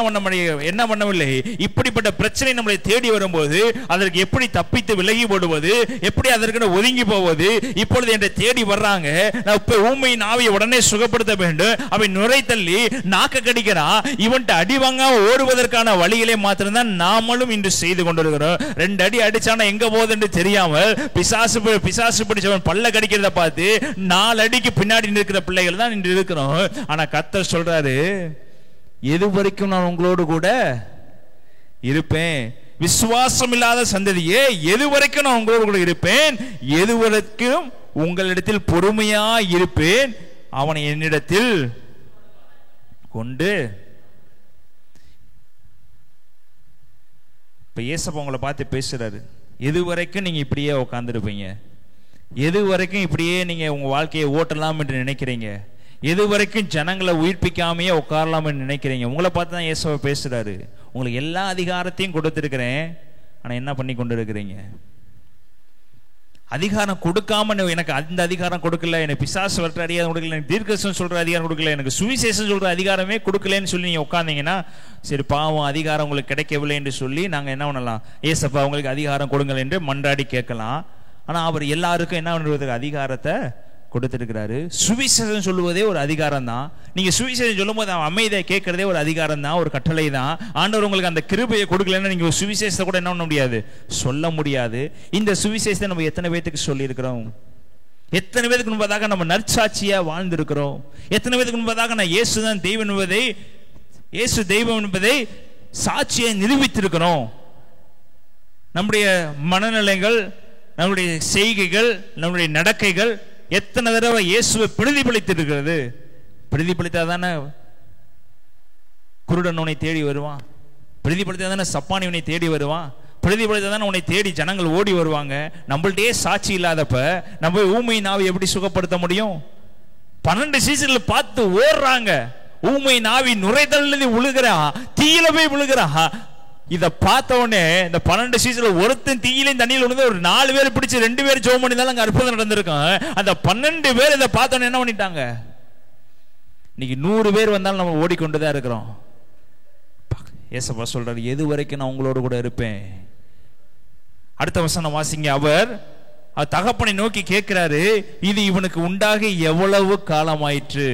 பண்ணவில்லை, இப்படிப்பட்ட பிரச்சனை நம்மளை தேடி வரும்போது அதற்கு எப்படி தப்பித்து விலகி போடுவது, எப்படி அதற்கு ஒதுங்கி போவது, இப்பொழுது என்னை தேடி வர்றாங்க, ஊமையின் ஆவியை உடனே சுகப்படுத்த வேண்டும், அவன் நுரை தள்ளி நாக்க கடிக்கிறான், இவன்ட்டு அடி வாங்க ஓடுவதற்கான வழிகளை மாத்திரம்தான் நாமளும் இன்று செய்து கொண்டிருக்கிறோம். 2 அடி அடிச்சான எங்க போகுதுன்னு தெரியாமல் பிசாசு பிடிச்சவன் பல்ல கடிக்கிறத பார்த்து 4 அடிக்கு பின்னாடி நிற்கிற பிள்ளைகள் தான் இன்று இருக்கிறோம். ஆனா கர்த்தர் சொல்றாரு, எது வரைக்கும் நான் உங்களோடு கூட இருப்பேன், விசுவாசம் இல்லாத சந்ததியே எது வரைக்கும் நான் உங்களோடு கூட இருப்பேன், எது வரைக்கும் உங்களிடத்தில் பொறுமையா இருப்பேன், அவனை என்னிடத்தில் கொண்டு. இப்ப இயேசப்பா உங்களை பார்த்து பேசுறாரு, எது வரைக்கும் நீங்க இப்படியே உட்கார்ந்துருப்பீங்க, எது வரைக்கும் இப்படியே நீங்க உங்க வாழ்க்கையை ஓட்டலாம் என்று நினைக்கிறீங்க, எது வரைக்கும் ஜனங்களை உயிர்ப்பிக்காமையே உட்காரலாம் என்று நினைக்கிறீங்க. உங்களை பார்த்து தான் இயேசுவா பேசுறாரு. உங்களுக்கு எல்லா அதிகாரத்தையும் கொடுத்திருக்கிறேன், ஆனா என்ன பண்ணி கொண்டு இருக்கிறீங்க? அதிகாரம் கொடுக்காம, எனக்கு அந்த அதிகாரம் கொடுக்கல, எனக்கு பிசாசு வளர்ற அதிகாரம் கொடுக்கல, எனக்கு தீர்க்கதரிசனம் சொல்ற அதிகாரம் கொடுக்கல, எனக்கு சுவிசேஷம் சொல்ற அதிகாரமே கொடுக்கலன்னு சொல்லி நீங்க உட்கார்ந்தீங்கன்னா, சரி பாவம் அதிகாரம் உங்களுக்கு கிடைக்கவில்லை என்று சொல்லி நாங்க என்ன பண்ணலாம், ஏசப்பா உங்களுக்கு அதிகாரம் கொடுங்கள் என்று மன்றாடி கேட்கலாம். ஆனா அவர் எல்லாருக்கும் என்ன பண்ணுறதுக்கு அதிகாரத்தை கொடுத்திருக்கிறாரு. சுவிசேஷம் சொல்லுவதே ஒரு அதிகாரம் தான். நீங்க சுவிசேஷம் சொல்லும் போது அமைதியை கேட்கறதே ஒரு அதிகாரம் தான், ஒரு கட்டளை தான். ஆண்டவர் உங்களுக்கு அந்த கிருபையை கொடுக்கலன்னா நீங்க சுவிசேஷத்தை கூட என்ன பண்ண முடியாது, சொல்ல முடியாது. இந்த சுவிசேஷத்தை நம்ம எத்தனை பேத்துக்கு சொல்லி இருக்கிறோம்? எத்தனை பேருக்கு முன்பதாக நம்ம நற்சாட்சியா வாழ்ந்திருக்கிறோம்? எத்தனை பேருக்கு முன்பதாக நான் இயேசுதான் தெய்வம் என்பதை, இயேசு தெய்வம் என்பதை சாட்சியை நிரூபித்திருக்கிறோம்? நம்முடைய மனநிலைகள், நம்முடைய செய்கைகள், நம்முடைய நடக்கைகள் எத்தனை தடவை இயேசுவை பிரதிபலித்திருக்கிறது? பிரதிபலித்தாதானே குருடன் உன்னை தேடி வருவான், பிரதிபலித்தாதானே சப்பானி உன்னை தேடி வருவான், பிரதிபலித்தாதானே உன்னை தேடி ஜனங்கள் ஓடி வருவாங்க. நம்மள்டே சாட்சி இல்லாதப்ப நம்ம ஊமையின் ஆவி எப்படி சுகப்படுத்த முடியும்? 12 சீசன்ல பார்த்து ஓடுறாங்க, ஊமையின் ஆவி நுரைதள்ளி விழுகிறா, தீயில போய் விழுகிறா. இதை பார்த்த உடனே இந்த 12 சீசன்ல ஒருத்தன் தீயிலையும் தண்ணியில் விழுந்து ஒரு 4 பேர் பிடிச்சு 2 பேர் ஜெபம் பண்ணினாலும் அங்க அற்புதம் நடந்திருக்கும். அந்த 12 பேர் இதை பார்த்த உடனே என்ன பண்ணிட்டாங்க? இன்னைக்கு 100 பேர் வந்தாலும் நம்ம ஓடிக்கொண்டுதான் இருக்கிறோம். ஏசப்பா சொல்றாரு, எது வரைக்கும் நான் உங்களோடு கூட இருப்பேன். அடுத்த வசனம் வாசிங்க. அவர் தகப்பனை நோக்கி கேட்கிறாரு, இது இவனுக்கு உண்டாகி எவ்வளவு காலமாயிற்று?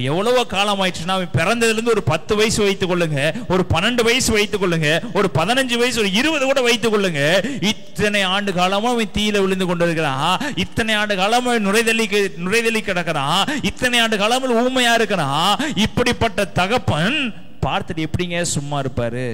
எவ்வளவு காலமாயிற்றுன்னா, அவன் பிறந்ததுலேருந்து ஒரு 10 வயசு வைத்துக் கொள்ளுங்க, ஒரு 12 வயசு வைத்துக் கொள்ளுங்க, ஒரு 15 வயசு, ஒரு 20 கூட வைத்துக் கொள்ளுங்க. இத்தனை ஆண்டு காலமா அவன் தீயில விழுந்து கொண்டிருக்கிறான், இத்தனை ஆண்டு காலமா நுரைதள்ளி கிடக்கிறான், இத்தனை ஆண்டு காலமா ஊமையா இருக்கிறான். இப்படிப்பட்ட தகப்பன் பார்த்துட்டு எப்படிங்க சும்மா இருப்பாரு?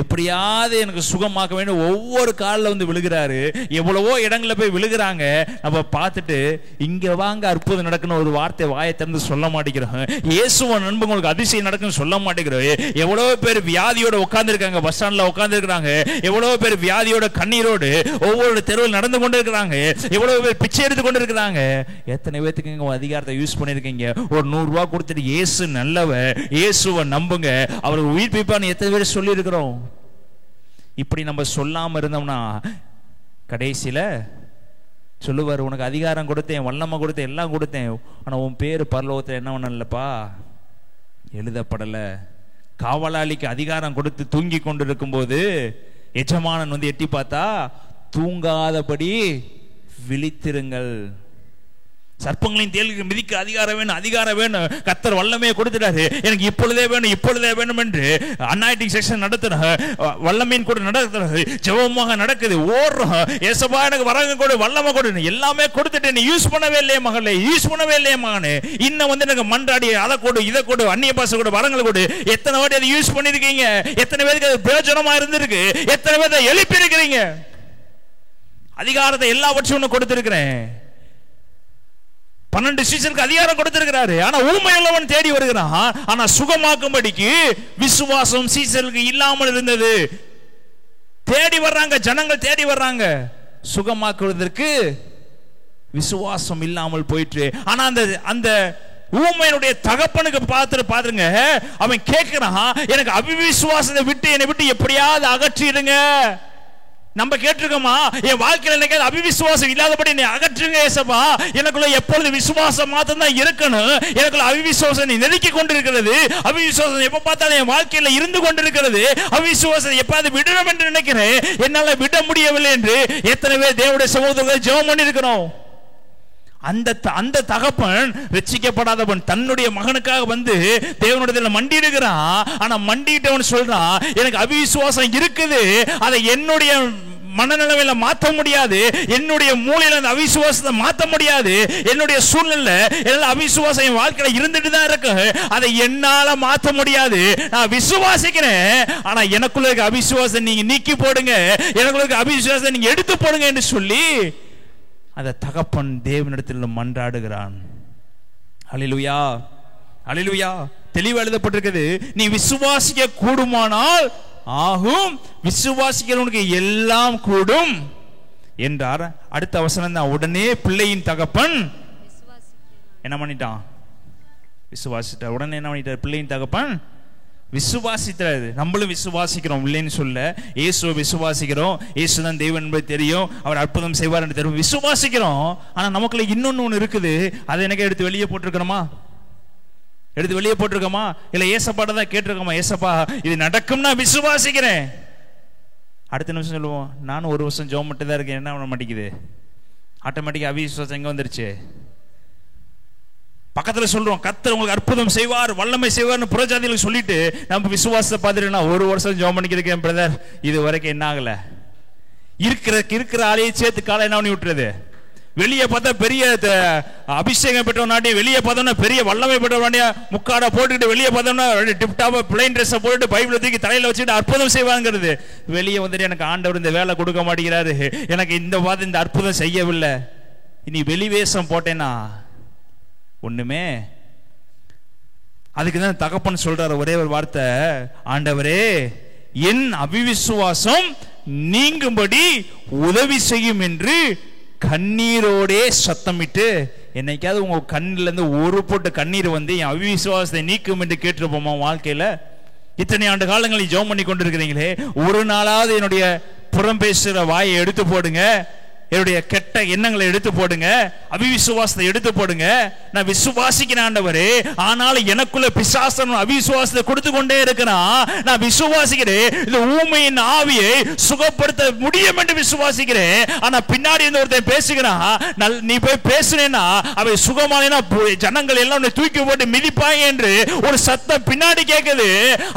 எப்படியாவது எனக்கு சுகமாக்க வேண்டும், ஒவ்வொரு காலில் வந்து விழுகிறாரு. எவ்வளவோ இடங்களில் போய் விழுகிறாங்க. நம்ம பார்த்துட்டு இங்க வாங்க அற்புதம் நடக்குன்னு ஒரு வார்த்தை வாயை திறந்து சொல்ல மாட்டேங்கிறோம். இயேசுவ நண்பங்களுக்கு அதிசயம் நடக்குன்னு சொல்ல மாட்டேங்கிறோம். எவ்வளவோ பேர் வியாதியோட உட்கார்ந்துருக்காங்க, பஸ் ஸ்டாண்ட்ல உட்கார்ந்துருக்காங்க. எவ்வளவோ பேர் வியாதியோட கண்ணீரோடு ஒவ்வொரு தெருவில் நடந்து கொண்டு இருக்கிறாங்க. எவ்வளவு பேர் பிச்சை எடுத்து கொண்டு இருக்கிறாங்க. எத்தனை பேருக்கு இங்க அதிகாரத்தை யூஸ் பண்ணிருக்கீங்க? ஒரு 100 ரூபாய் கொடுத்துட்டு இயேசு நல்லவர், இயேசுவை நம்புங்க, அவர் உயிர்ப்பிப்பான்னு எத்தனை பேர் சொல்லி இருக்கிறோம்? இப்படி நம்ம சொல்லாம இருந்தோம்னா கடைசியில சொல்லுவார், உனக்கு அதிகாரம் கொடுத்தேன், வல்லமை கொடுத்தேன், எல்லாம் கொடுத்தேன், ஆனா உன் பேரு பரலோகத்தில் என்ன பண்ணலப்பா, எழுதப்படல. காவலாளிக்கு அதிகாரம் கொடுத்து தூங்கி கொண்டிருக்கும் போது எஜமானன் வந்து எட்டி பார்த்தா, தூங்காதபடி விழித்திருங்கள், சர்ப்பங்களையும் தேள்களையும் மிதிக்க அதிகாரம் வேணும், கர்த்தர் வல்லமையை கொடுத்துட்டாரு, எனக்கு இப்பொழுதே வேணும் என்று அனாயிட்டிங் செக்ஷன் நடத்துறோம், வல்லமையின் கூட நடத்துறது, ஜெபமாக நடக்குது, ஓடுறோம். ஏசப்பா எனக்கு வரங்க கொடு, வல்லமை கொடு, எல்லாமே கொடுத்துட்டு நீ யூஸ் பண்ணவே இல்லையே மகளே, யூஸ் பண்ணவே இல்லையே மகனே, இன்னும் வந்து எனக்கு மன்றாடி அதை கொடு, இதை கொடு, அந்நிய பாச கொடு, வரங்களை கொடு. எத்தனை வாட்டி அதை யூஸ் பண்ணிருக்கீங்க? எத்தனை பேருக்கு அது பிரயோஜனமா இருந்திருக்கு? எத்தனை பேர் அதை எழுப்பி இருக்கிறீங்க? அதிகாரத்தை எல்லாவற்றையும் கொடுத்திருக்கிறேன். 12 சீசனுக்கு அதிகாரம் கொடுத்திருக்கிறாரு. ஆனா ஊமையுள்ளவன் தேடி வருகிறான். ஆனா சுகமாக்கும்படிக்கு விசுவாசம் சீசனுக்கு இல்லாமல் இருந்தது. தேடி வர்றாங்க, ஜனங்கள் தேடி வர்றாங்க, சுகமாக்குவதற்கு விசுவாசம் இல்லாமல் போயிற்று. ஆனா அந்த ஊமையனுடைய தகப்பனுக்கு பாத்துருங்க, அவன் கேட்கிறான், எனக்கு அவிசுவாசத்தை விட்டு என்னை விட்டு எப்படியாவது அகற்றிடுங்க. நம்ம கேட்டிருக்கோமா, என் வாழ்க்கையில் எனக்கு அவிசுவாசம் இல்லாதபடி நீ அகற்றுங்க ஏசப்பா, எனக்குள்ள எப்பொழுது விசுவாசம் மாத்திரம் தான் இருக்கணும், எனக்குள்ள அவிசுவாசம் நீ நெருக்கி கொண்டிருக்கிறது, அவிசுவாசம் எப்ப பார்த்தாலும் என் வாழ்க்கையில இருந்து கொண்டிருக்கிறது, அவிசுவாசம் எப்பாவது விடணும் என்று நினைக்கிறேன், என்னால விட முடியவில்லை என்று எத்தனை பேர் தேவனுடைய சமூகத்தில் ஜெபம் பண்ணி இருக்கிறோம். அந்த தகப்பன் ரட்சிக்கப்படாதவன் தன்னுடைய மகனுக்காக வந்து தேவனுடைய மண்டிடுகிறான். ஆனா மண்டிட்டவன் சொல்றான், எனக்கு அவிசுவாசம் இருக்குது, அதை என்னுடைய மனநிலையில மாற்ற முடியாது, என்னுடைய மூளையில அந்த அவிசுவாசத்தை மாற்ற முடியாது, என்னுடைய சூழ்நிலை அவிசுவாசம் என் வாழ்க்கையில இருந்துட்டு தான் இருக்கு, அதை என்னால மாற்ற முடியாது, நான் விசுவாசிக்கிறேன், ஆனா எனக்குள்ள இருக்க அவிசுவாசத்தை நீங்க நீக்கி போடுங்க, எனக்குள்ள இருக்க அவிசுவாசத்தை நீங்க எடுத்து போடுங்க என்று சொல்லி அந்த தகப்பன் தேவனிடத்தில் மன்றாடுகிறான். அல்லேலூயா, அல்லேலூயா. தெளிவாக எழுதப்பட்டிருக்கிறது, நீ விசுவாசிக்க கூடுமானால் ஆகும், விசுவாசிக்கிறவனுக்கு எல்லாம் கூடும் என்றார். அடுத்த வசனம் தான், உடனே பிள்ளையின் தகப்பன் என்ன பண்ணிட்டான், விசுவாசிட்டார். உடனே என்ன பண்ணிட்டார் பிள்ளையின் தகப்பன், விசுவாசித்தாரு. நம்மளும் விசுவாசிக்கிறோம் இல்லைன்னு சொல்ல, இயேசுவை விசுவாசிக்கிறோம், இயேசு தான் தேவன் என்பது தெரியும், அவர் அற்புதம் செய்வார் என்று தெரியும், விசுவாசிக்கிறோம். ஆனா நமக்குள்ள இன்னொன்னு இருக்குது, அதை எனக்கு எடுத்து வெளியே போட்டிருக்கிறோமா, எடுத்து வெளியே போட்டிருக்கோமா, இல்ல ஏசப்பாட தான் கேட்டிருக்கோமா, ஏசப்பா இது நடக்கும்னா விசுவாசிக்கிறேன். அடுத்த நிமிஷம் சொல்லுவோம், நானும் ஒரு வருஷம் ஜெபம் மட்டும் தான் இருக்கேன், என்ன பண்ண மாட்டேங்குது, ஆட்டோமேட்டிக்கா அவிசுவாசம் எங்க வந்துருச்சு. பக்கத்துல சொல்றோம், கர்த்தர் உங்களுக்கு அற்புதம் செய்வார், வல்லமை செய்வார்னு புறஜாதிகளுக்கு சொல்லிட்டு நம்ம விசுவாசத்தை பார்த்துட்டு ஒரு வருஷம் ஜெபம் பண்ணிக்கிறேன் பிரதர், இது வரைக்கும் என்ன ஆகல, இருக்கிற ஆளையை சேர்த்து காலை என்ன பண்ணி விட்டுறது, வெளியே பார்த்தா பெரிய அபிஷேகம் பெற்றவனாட்டி, வெளியே பார்த்தோம்னா பெரிய வல்லமை பெற்றவனாட்டியா முக்காடா போட்டுக்கிட்டு, வெளியே பார்த்தோம்னா டிப்டாப்பா பிளைன் ட்ரெஸ்ஸை போட்டுட்டு பைபிளை தூக்கி தலையில வச்சுட்டு அற்புதம் செய்வாங்கிறது, வெளியே வந்துட்டு எனக்கு ஆண்டவர் இந்த வேலை கொடுக்க மாட்டேங்கிறாரு, எனக்கு இந்த அற்புதம் செய்யவில்லை, இனி வெளிவேஷம் போட்டேன்னா ஒண்ணுமே. அதுக்குதான் தகப்பன் சொல்றாரு ஒரே ஒரு வார்த்தை, ஆண்டவரே என் அவிசுவாசம் நீங்கும்படி உதவி செய்யும் என்று கண்ணீரோடே சத்தமிட்டு. என்னைக்காவது உங்க கண்ணில இருந்து ஒரு போட்டு கண்ணீர் வந்து என் அவிசுவாசத்தை நீக்கும் என்று கேட்டிருப்போமா வாழ்க்கையில? இத்தனை ஆண்டு காலங்களில் ஜெபம் பண்ணி கொண்டிருக்கிறீங்களே, ஒரு நாளாவது என்னுடைய புறம் பேசுற வாயை எடுத்து போடுங்க, என்னுடைய கெட்ட எண்ணங்களை எடுத்து போடுங்க, அவிசுவாசத்தை எடுத்து போடுங்க. நான் விசுவாசிக்கிறேன் ஆண்டவரே, ஆனாலும் எனக்குள்ள பிசாசன் அவிசுவாசத்தை கொடுத்து கொண்டே இருக்கிறான். நான் விசுவாசிக்கிறேன், இந்த ஊமையின் ஆவியை சுகப்படுத்த முடியும் என்று விசுவாசிக்கிறேன். ஆனா பின்னாடி இருந்து ஒருத்தன் பேசுகிறான், நீ போய் பேசுனேன்னா அவை சுகமானா ஜனங்கள் எல்லாம் தூக்கி போட்டு மிதிப்பாங்க என்று ஒரு சத்தம் பின்னாடி கேட்குது.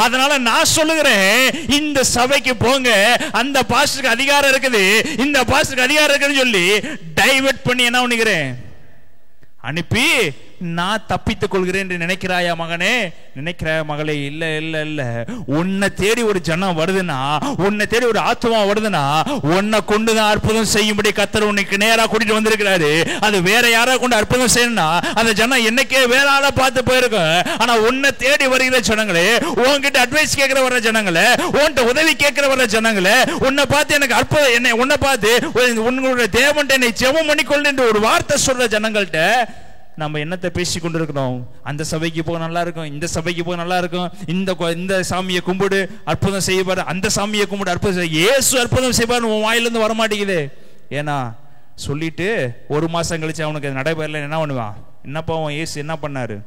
அதனால நான் சொல்லுகிறேன், இந்த சபைக்கு போங்க, அந்த பாஸ்டருக்கு அதிகாரம் இருக்குது, இந்த பாஸ்டருக்கு அதிகாரம் இருக்கு சொல்லி டைவர்ட் பண்ணி என்ன பண்ணிக்கிறேன், அனுப்பி நான் தப்பித்துக் கொள்கிறேன் என்று நினைக்கிறாயா மகனே, நினைக்கிறாயா மகளே? இல்ல இல்ல இல்ல. உன்னை தேடி ஒரு ஜனம் வருதுன்னா, உன்னை தேடி ஒரு ஆத்மா வருதுன்னா, உன்னை கொண்டுதான் அற்புதம் செய்யும்படி கர்த்தர் உன்னைக்கு நேரா கூட்டிட்டு வந்திருக்கிறாரு. அது வேற யாரா கொண்டு அற்புதம் செய்யணும்னா அந்த ஜனம் என்னைக்கே வேற ஆளா பார்த்து போயிருக்கும். ஆனா உன்னை தேடி வருகிற ஜனங்களே, உன்கிட்ட அட்வைஸ் கேட்கிற வர ஜனங்களே, உன்கிட்ட உதவி கேட்கிற வர ஜனங்களே, உன்னை பார்த்து எனக்கு அற்புதம், என்னை உன்னை பார்த்து உங்களுடைய தேவன் என்னை ஜெபம் பண்ணிக்கொள்ள என்று ஒரு வார்த்தை சொல்ற ஜனங்கள்ட்ட நம்ம என்னத்தை பேசி கொண்டிருக்கிறோம்? அந்த சபைக்கு போக நல்லா இருக்கும், இந்த சபைக்கு போக நல்லா இருக்கும், இந்த சாமியை கும்பிடு அற்புதம் செய்வார், அந்த சாமியை கும்பிடு அற்புதம், இயேசு அற்புதம் செய்வார் உன் வாயிலிருந்து வர மாட்டேங்குது. ஏன்னா சொல்லிட்டு ஒரு மாசம் கழிச்சு அவனுக்கு நடைபெறல, என்ன பண்ணுவான்? என்னப்பா அவன் இயேசு என்ன பண்ணாரு?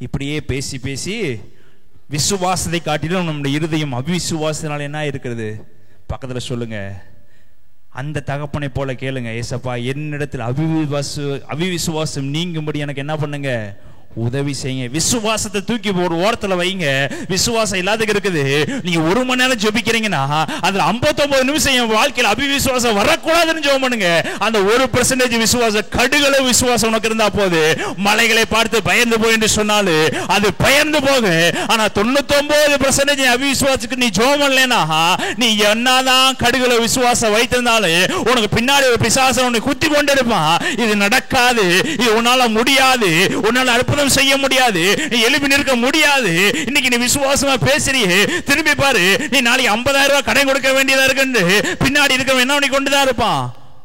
இப்படியே பேசி பேசி விசுவாசத்தை காட்டிலும் நம்முடைய இருதயம் அவிசுவாசத்தினால என்ன இருக்கிறது? பக்கத்துல சொல்லுங்க, அந்த தகப்பனை போல கேளுங்க, ஏசப்பா என்னிடத்தில் அவிசுவாசம் நீங்கும்படி எனக்கு என்ன பண்ணுங்க, உதவி செய்யுங்க. விசுவாசத்தை தூக்கி ஒரு ஓரத்துல வைங்க. விசுவாசம் இல்லாதது இருக்குது. நீங்க ஒரு மணி நேரம் ஜெபிக்கிறீங்கன்னா அதுல 59 நிமிஷம் என் வாழ்க்கையில் அவிசுவாசம் வரக்கூடாதுன்னு ஜெபம் பண்ணுங்க. அந்த 1% விசுவாசம், கடுகள விசுவாசம் உனக்கு இருந்தா போது, மலைகளை பார்த்து பயந்து போய் என்று சொன்னாலும் அது பயந்து போக. ஆனா 99% அவிசுவாசத்துக்கு நீ ஜெபம் பண்ணலனா, நீ என்னதான் கடுகள விசுவாசம் வைத்திருந்தாலும் உனக்கு பின்னாடி ஒரு பிசாசம் உன்னை குத்தி கொண்டு இருப்பான். இது நடக்காது, இது உன்னால முடியாது, உன்னால அற்புதம் செய்ய முடியாது, நீ எழுப்பி நிற்க முடியாது. இன்னைக்கு நீ விசுவாசமா பேசுறியே, திரும்பி பாரு, நீ நாளைக்கு 50,000 ரூபாய் கடன் கொடுக்க வேண்டியதா இருக்கு, பின்னாடி இருக்க என்ன பண்ணி கொண்டுதான் இருப்பான்,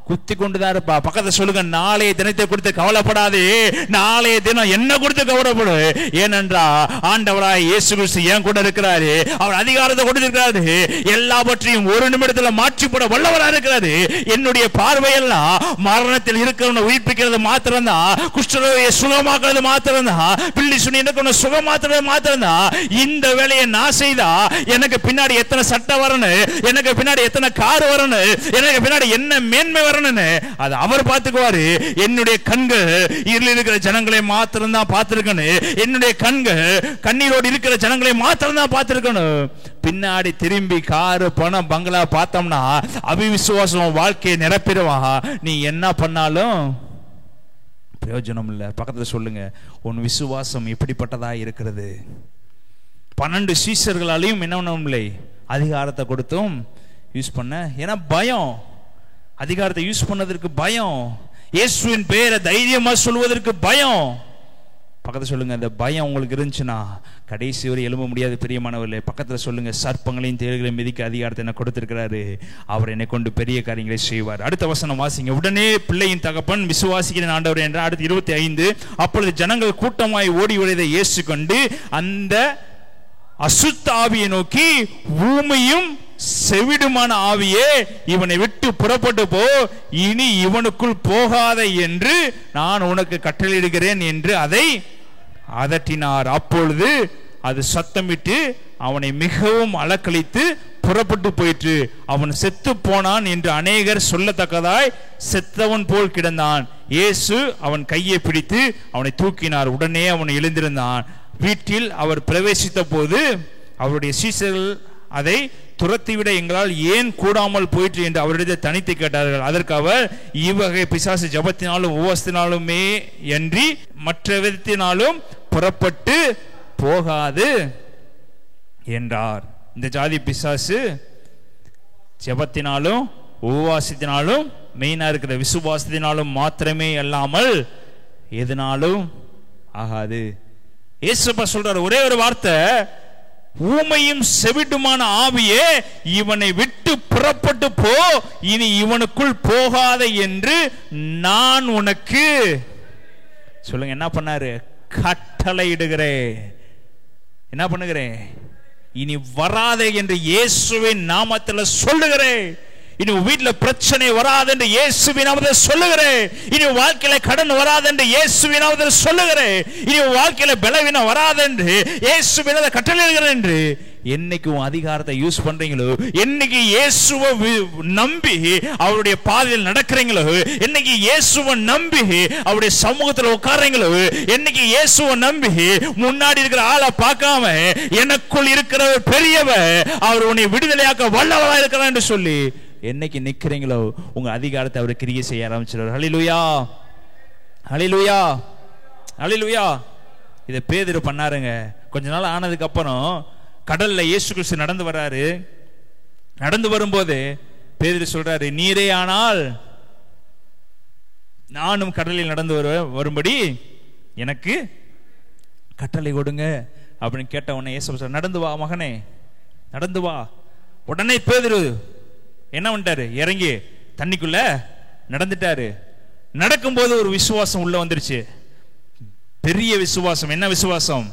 குத்தி கொண்டுதான் இருப்பா. பக்கத்துல சொல்லுங்க, நாளைய தினத்தை குறித்து கவலைப்படாதே, நாளைய தினம் என்ன குறித்து கவலைப்படு. ஏனென்றா ஆண்டவராய் இயேசு கிறிஸ்து என் கூட இருக்கிறாரு. அவர் அதிகாரத்தை கொடுத்திருக்கிறாரு. எல்லாவற்றையும் ஒரு நிமிடத்துல மாற்றி போட வல்லவராக இருக்கிறாரு. என்னுடைய பார்வையெல்லாம் மரணத்தில் இருக்கிறவனை உயிர்ப்பிக்கிறது மாத்திரம்தான், குஷ்டரோகியை சுகமாக்குறது மாத்திரம்தான், பிள்ளை சுனி இருக்கணும் சுகமாக்குறது மாத்திரம்தான். இந்த வேலையை நான் செய்தா எனக்கு பின்னாடி எத்தனை சட்டை வரணும், எனக்கு பின்னாடி எத்தனை கார் வரணும், எனக்கு பின்னாடி என்ன மேன்மை வரணும், அது அவர் பார்த்துக்குவாரு. என்னுடைய கண்கள் இருளில் இருக்கிற ஜனங்களை மாத்திரம் தான் பார்த்திருக்கணும். என்னுடைய கண்கள் கண்ணீரோடு இருக்கிற ஜனங்களை மாத்திரம் தான் பார்த்திருக்கணும். பின்னாடி திரும்பி காரு பணம் பங்களா பார்த்தோம்னா அவிசுவாசம் வாழ்க்கையை நிரப்பிடுவா. நீ என்ன பண்ணாலும் பிரயோஜனம் இல்லை. பக்கத்துல சொல்லுங்க, உன் விசுவாசம் எப்படிப்பட்டதா இருக்கிறது. 12 சீஷர்களாலையும் என்ன பண்ண இல்லை, அதிகாரத்தை கொடுத்தும் யூஸ் பண்ண. ஏன்னா பயம், அதிகாரத்தை யூஸ் பண்ணதற்கு பயம், இயேசுவின் பெயரை தைரியமா சொல்வதற்கு பயம். பக்கத்துல சொல்லுங்க, அந்த பயம் உங்களுக்கு இருந்துச்சுன்னா கடைசி வரை எழும்ப முடியாது. பிரியமானவர்களே, பக்கத்துல சொல்லுங்க, சர்ப்பங்களையும் தேள்களையும் மிதிக்க அதிகாரத்தை என்ன கொடுத்திருக்கிறாரு. அவர் என்னை கொண்டு பெரிய காரியங்களை செய்வார். அடுத்த வசனம் வாசிங்க. உடனே பிள்ளையின் தகப்பன் விசுவாசிக்கிறேன் ஆண்டவர் என்றார். அடுத்து 25, அப்பொழுது ஜனங்கள் கூட்டமாய் ஓடி வருவதை இயேசு கண்டு அந்த அசுத்த ஆவியை நோக்கி, ஊமையும் செவிடுமான ஆவியே, இவனை விட்டு புறப்பட்டு போ, இனி இவனுக்குள் போகாத என்று நான் உனக்கு கட்டளையிடுகிறேன் என்று அதை அதட்டினார். அப்பொழுது அது சத்தமிட்டு அவனை மிகவும் அலக்களித்து புறப்பட்டு போயிற்று. அவன் செத்து போனான் என்று அநேகர் சொல்லத்தக்கதாய் செத்தவன் போல் கிடந்தான். இயேசு அவன் கையை பிடித்து அவனை தூக்கினார். உடனே அவன் எழுந்திருந்தான். வீட்டில் அவர் பிரவேசித்த போது அவருடைய சீஷர்கள் அதை துரத்திவிட எங்களால் ஏன் கூடாமல் போயிற்று என்று அவரிடத்தில் தனித்து கேட்டார்கள். அதற்கு அவர், இவ்வகை பிசாசு ஜபத்தினாலும் உபவாசத்தினாலுமே அன்றி மற்ற விதத்தினாலும் புறப்பட்டு போகாது என்றார். இந்த ஜாதி பிசாசு ஜபத்தினாலும் உபவாசத்தினாலும், மெயினா இருக்கிற விசுவாசத்தினாலும் மாத்திரமே அல்லாமல் எதனாலும் ஆகாது. இயேசுப்பா சொல்றாரு ஒரே ஒரு வார்த்தை, ஊமையும் செவிடுமான ஆவியே, இவனை விட்டு புறப்பட்டு போ, இனி இவனுக்குள் போகாத என்று நான் உனக்கு சொல்லுங்க. என்ன பண்ணாரு? கட்டளையிடுகிறேன். என்ன பண்ணுகிறேன்? இனி வராதே என்று இயேசுவின் நாமத்தில் சொல்லுகிறேன். இனி வீட்டுல பிரச்சனை வராது என்று இயேசுவின் நாமத்தில் சொல்லுகிறேன். இனி வாழ்க்கையில கடன் வராது என்று இயேசுவின் நாமத்தில் சொல்லுகிறேன். இனி வாழ்க்கையில பலவீனம் வராது என்று இயேசுவின் கட்டளையிடுகிறேன் என்று என்னைக்கு உன் அதிகாரத்தை யூஸ் பண்றீங்களோ, என்னைக்கு இயேசுவை நம்பி அவருடைய பாதையில் நடக்கிறீங்களோ, என்னைக்கு இயேசுவை நம்பி அவருடைய சமூகத்தில் உட்கார்றீங்களோ, என்னைக்கு இயேசுவை நம்பி முன்னாடி இருக்கிற ஆளை பார்க்காம எனக்குள் இருக்கிறவர் பெரியவர், அவர் உன்னை விடுதலையாக்க வல்லவராக இருக்கிறார் என்று சொல்லி என்னைக்கு நிக்கிறீங்களோ உங்க அதிகாரத்தை அவர் கிரியை செய்ய ஆரம்பிச்சிடுவார். ஹல்லேலூயா, ஹல்லேலூயா, ஹல்லேலூயா. இதை பேதுரு பண்ணாருங்க. கொஞ்ச நாள் ஆனதுக்கு அப்புறம் கடல்ல இயேசு கிறிஸ்து நடந்து வர்றாரு. நடந்து வரும்போது பேதுரு சொல்றாரு, நீரே ஆனால் நானும் கடலில் நடந்து வரும்படி எனக்கு கட்டளை கொடுங்க அப்படின்னு கேட்ட உடனே இயேசு சொல்றாரு, நடந்து வா மகனே, நடந்து வா. உடனே பேதுரு என்ன பண்ணிட்டாரு? இறங்கி தண்ணிக்குள்ள நடந்துட்டாரு. நடக்கும்போது ஒரு விசுவாசம் உள்ள வந்துருச்சு, பெரிய விசுவாசம். என்ன விசுவாசம்?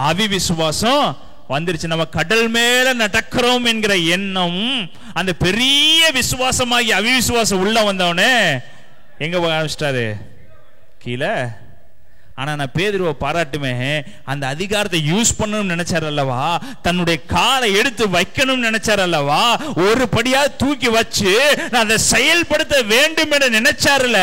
ஆவி விசுவாசம் வந்துருச்சு. நம்ம கடல் மேல நடக்கிறோம் என்கிற எண்ணம், அந்த பெரிய விசுவாசமாகி அவிசுவாசம் உள்ள வந்தவனே எங்க போக ஆரம்பிச்சிட்டாரு? கீழே. ஆனா நான் பேதுருவை பாராட்டுமே, அந்த அதிகாரத்தை யூஸ் பண்ணணும்னு நினைச்சார் அல்லவா, தன்னுடைய காலை எடுத்து வைக்கணும்னு நினைச்சார் அல்லவா, ஒரு படியா தூக்கி வச்சு நான் அதை செயல்படுத்த வேண்டும் என்று நினைச்சாருல,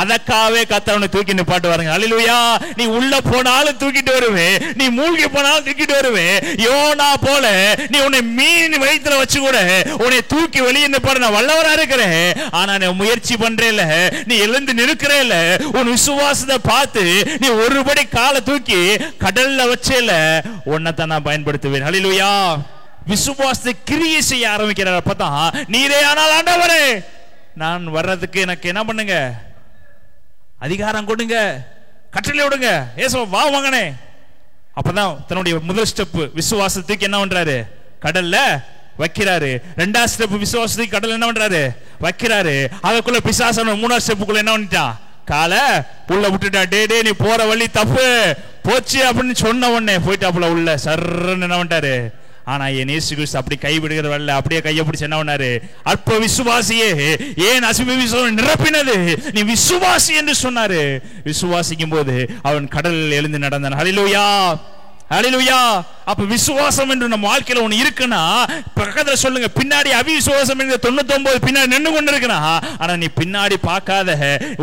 அதற்காகவே கர்த்தர் தூக்கி நிப்பாட்டு வாருங்க. அல்லேலூயா. நீ உள்ள போனாலும் தூக்கிட்டு வருவே, நீ மூழ்கி போனாலும் தூக்கிட்டு வருவே. யோனா போல நீ உன்னை மீன் வயிற்றுல வச்சு கூட உன்னை தூக்கி வெளியே நிப்பாடு நான் வல்லவரா இருக்கிறேன். ஆனா நீ முயற்சி பண்றேல, நீ எழுந்து நிற்கிறேல, உன் விசுவாசத்தை பார்த்து நீ ஒருபடி காலை தூக்கி கடல்ல வச்சேல, உன்னைத்தான் நான் பயன்படுத்துவேன். ஹல்லேலூயா. விசுவாசத்தை கிரியை செய்ய ஆரம்பிக்கிறார். அப்பதான் நீரே ஆனால் ஆண்டவரே நான் வர்றதுக்கு எனக்கு என்ன பண்ணுங்க? அதிகாரம் கொடுங்க, கட்டளை விடுங்க. ஏசு வா மகனே. அப்பதான் தன்னுடைய முதல் ஸ்டெப் விசுவாசத்துக்கு என்ன பண்றாரு? கடல்ல வைக்கிறாரு. 2வது ஸ்டெப் விசுவாசத்துக்கு கடல் என்ன பண்றாரு? வைக்கிறாரு. அதுக்குள்ள பிசாசன 3வது ஸ்டெப்புக்குள்ள என்ன பண்ணிட்டான்? காலை உள்ள விட்டுட்டா. டே நீ போற வழி தப்பு போச்சு அப்படின்னு சொன்ன உடனே போயிட்டாப்புல உள்ள சர்ன்னு என்ன பண்ணிட்டாரு. ஆனா என் இயேசு கிறிஸ்து அப்படி கைவிடுகிற வரல, அப்படியே கையை பிடிச்சு என்ன பண்ணாரு? அற்ப விசுவாசியே ஏன் அசுப விசுவாசம் நிரப்பினது, நீ விசுவாசி என்று சொன்னாரு. விசுவாசிக்கும் போது அவன் கடலில் எழுந்து நடந்தான். ஹல்லேலூயா, ஹல்லேலூயா. அப்ப விசுவாசம் என்று நம்ம வாழ்க்கையில ஒண்ணு இருக்குன்னா பக்கத்துல சொல்லுங்க, பின்னாடி அவிசுவாசம் என்கிற 99 பின்னாடி நின்று கொண்டு இருக்குன்னா, ஆனா நீ பின்னாடி பார்க்காத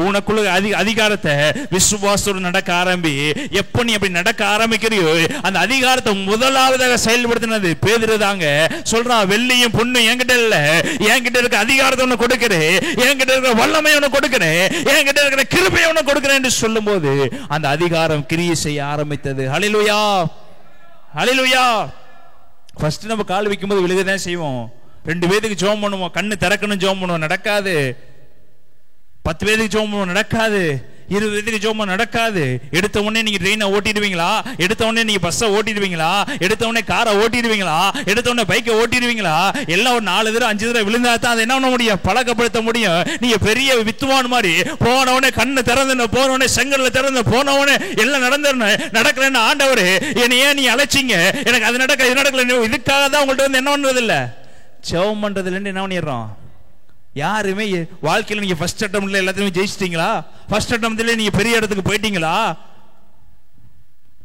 உனக்குள்ள அதிகாரத்தை விசுவாசத்தோடு நடக்க ஆரம்பி. எப்ப நீ அப்படி நடக்க ஆரம்பிக்கிறியோ அந்த அதிகாரத்தை முதலாவதாக செயல்படுத்தினது பேதுரு தாங்க. சொல்றான், வெள்ளியும் பொண்ணும் என்கிட்ட இல்ல, என்கிட்ட இருக்க அதிகாரத்தை ஒண்ணு கொடுக்கிறேன், என்கிட்ட இருக்கிற வல்லமை ஒண்ணு கொடுக்கிறேன், என்கிட்ட இருக்கிற கிருபை ஒண்ணு கொடுக்கிறேன் என்று சொல்லும் போது அந்த அதிகாரம் கிரியை செய்ய ஆரம்பித்தது. ஹல்லேலூயா, ஹல்லேலூயா. ஃபர்ஸ்ட் நம்ம கால் வைக்கும்போது விழுகதான் செய்வோம். 2 பேருக்கு ஜெபம் பண்ணுவோம், கண்ணு திறக்கணும் ஜெபம் பண்ணுவோம், நடக்காது. 10 பேருக்கு ஜெபம் பண்ணுவோம், நடக்காது. 20 பேருக்கு ஜெபம் நடக்காது. எடுத்த உடனே நீங்க ட்ரெயினை ஓட்டிடுவீங்களா? எடுத்த உடனே நீங்க பஸ்ஸை ஓட்டிடுவீங்களா? எடுத்த உடனே காரை ஓட்டிடுவீங்களா? எடுத்த உடனே பைக்கை ஓட்டிடுவீங்களா? எல்லாம் ஒரு 4 தடவை 5 தடவை விழுந்தா தான் அதை என்ன பண்ண முடியும்? பழக்கப்படுத்த முடியும். நீங்க பெரிய வித்துவான் மாதிரி போன உடனே கண்ணு திறந்து, போன உடனே செங்கல்ல திறந்து, போன உடனே எல்லாம் நடந்துடணும். நடக்கலன்னு ஆண்டவரே என்னை ஏன் நீ அழைச்சிங்க, எனக்கு அது நடக்க இது நடக்கல, இதுக்காக தான் உங்கள்ட்ட வந்து என்ன பண்றது இல்ல, ஜெபம் பண்றதுல என்ன பண்ணிடுறோம்? யாருமே வாழ்க்கையில் நீங்க ஃபர்ஸ்ட் அட்டெம்ப்ட்ல எல்லாத்தையும் ஜெயிச்சிட்டீங்களா? ஃபர்ஸ்ட் அட்டெம்ப்ட்ல நீங்க பெரிய இடத்துக்கு போயிட்டீங்களா?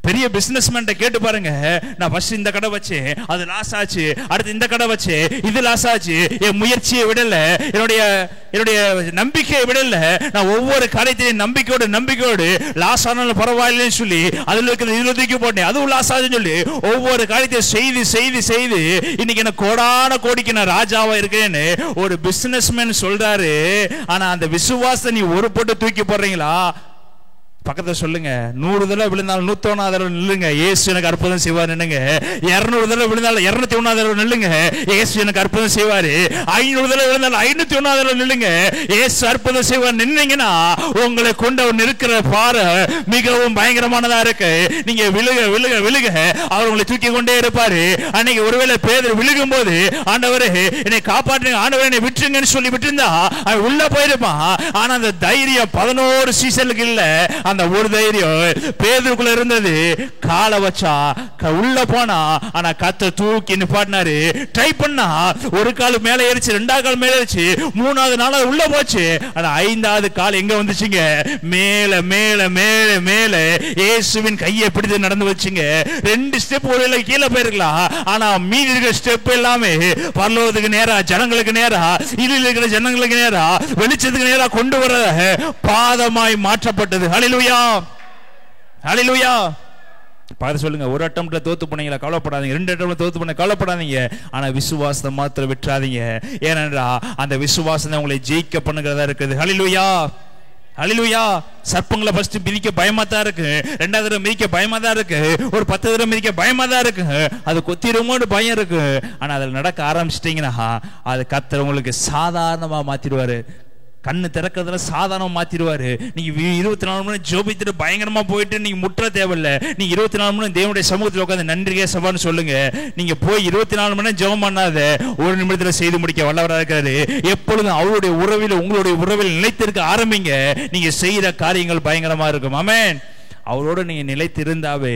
பெரிய பிசினஸ்மேன்ட்ட கேட்டு பாருங்க, நான் ஃபர்ஸ்ட் இந்த கடை வச்சேன், அது லாஸ் ஆச்சு, அடுத்து இந்த கடை வச்சேன், இது லாஸ் ஆச்சு, என் முயற்சியை விடல, என்னுடைய நம்பிக்கையை விடல, நான் ஒவ்வொரு காரியத்தையும் நம்பிக்கையோடு லாஸ் ஆனாலும் பரவாயில்லைன்னு சொல்லி அதுல இருக்கிற இதுல தூக்கி போட்டேன், அதுவும் லாஸ் ஆகுதுன்னு சொல்லி ஒவ்வொரு காரியத்தையும் செய்து இன்னைக்கு எனக்கு கோடான கோடிக்கு நான் ராஜாவா இருக்கேன்னு ஒரு பிசினஸ்மேன் சொல்றாரு. ஆனா அந்த விசுவாசத்தை நீ ஒரு போட்டு தூக்கி போடுறீங்களா? பக்கத்துல சொல்லுங்க, 100 தடவை விழுந்தாலும் 101 தடவை நில்லுங்க, இயேசு எனக்கு அற்புதம் செய்வார். நின்னுங்க. 200 தடவை விழுந்தாலும் 201 தடவை நில்லுங்க, இயேசு எனக்கு அற்புதம் செய்வாரு. 500 தடவை விழுந்தாலும் 501 தடவை நில்லுங்க, இயேசு அற்புதம் செய்வார். நின்னீங்கன்னா உங்களை கொண்டு அவர் நிற்கிற பாறை மிகவும் பயங்கரமானதா இருக்கு. நீங்க விழுக அவர் உங்களை தூக்கி கொண்டே இருப்பாரு. அன்னைக்கு ஒருவேளை பேதுரு விழுகும் போது ஆண்டவரே என்னை காப்பாற்றுங்க, ஆண்டவரே என்னை விட்டுருங்கன்னு சொல்லி விட்டுருந்தா அவன் உள்ள போயிருப்பான். ஆனா அந்த தைரியம் 11 சீசனுக்கு இல்ல, அந்த ஒரு தைரியம் பேதுருக்குள்ள இருந்தது. காலை வச்சா உள்ள போனா, ஆனா கத்த தூக்கி நிப்பாட்டினாரு. ட்ரை பண்ணா ஒரு கால் மேல ஏறிச்சு, 2வது கால் மேல ஏறிச்சு, 3வது நாள் உள்ள போச்சு. ஆனா 5வது கால் எங்க வந்துச்சுங்க? மேல மேல மேல மேல இயேசுவின் கையை பிடித்து நடந்து வச்சுங்க. 2 ஸ்டெப் ஒருவேளை கீழே போயிருக்கலாம், ஆனா மீதி இருக்கிற ஸ்டெப் எல்லாமே பரலோகத்துக்கு நேரா, ஜனங்களுக்கு நேரா, இருளில் இருக்கிற ஜனங்களுக்கு நேரா, வெளிச்சத்துக்கு நேரா கொண்டு வர பாதமாய் மாற்றப்பட்டது. ஹல்லேலூயா, ஹல்லேலூயா. பார்த்து சொல்லுங்க, ஒரு அட்டெம்ப்ட்ல தோத்து போனீங்களா? கவலைப்படாதீங்க. 2 அட்டெம்ப்ட்ல தோத்து போன கவலைப்படாதீங்க. ஆனா விசுவாசத்தை மாத்திரம் விட்டுறாதீங்க. ஏனென்றா அந்த விசுவாசம் உங்களை ஜெயிக்க பண்ணுகிறதா இருக்குது. ஹல்லேலூயா, ஹல்லேலூயா. சர்ப்பங்களை ஃபர்ஸ்ட் மிதிக்க பயமா தான் இருக்கு, 2வது தடவை மிதிக்க பயமா தான் இருக்கு, ஒரு 10 தடவை மிதிக்க பயமா தான் இருக்கு, அது கொத்திருமோடு பயம் இருக்கு. ஆனா அதில் நடக்க ஆரம்பிச்சிட்டீங்கன்னா அது கர்த்தர் உங்களுக்கு சாதாரணமா மாத்திடுவாரு. கண்ணு திறக்கிறதுல சாதாரணமா மாத்திடுவாரு. நீங்க 24 மணி ஜோபித்துட்டு பயங்கரமா போயிட்டு நீங்க முற்ற தேவையில்ல. நீங்க 24 மணி தேவனுடைய சமூகத்தில் உட்காந்து நன்றியே சபான்னு சொல்லுங்க. நீங்க போய் 24 மணி ஜெபம் பண்ணாத, ஒரு நிமிடத்துல செய்து முடிக்க வல்லவராக இருக்காரு. எப்பொழுதும் அவருடைய உறவில், உங்களுடைய உறவில் நிலைத்திருக்க ஆரம்பிங்க. நீங்க செய்யற காரியங்கள் பயங்கரமா இருக்கும். ஆமென். அவரோட நீங்க நிலைத்து இருந்தாவே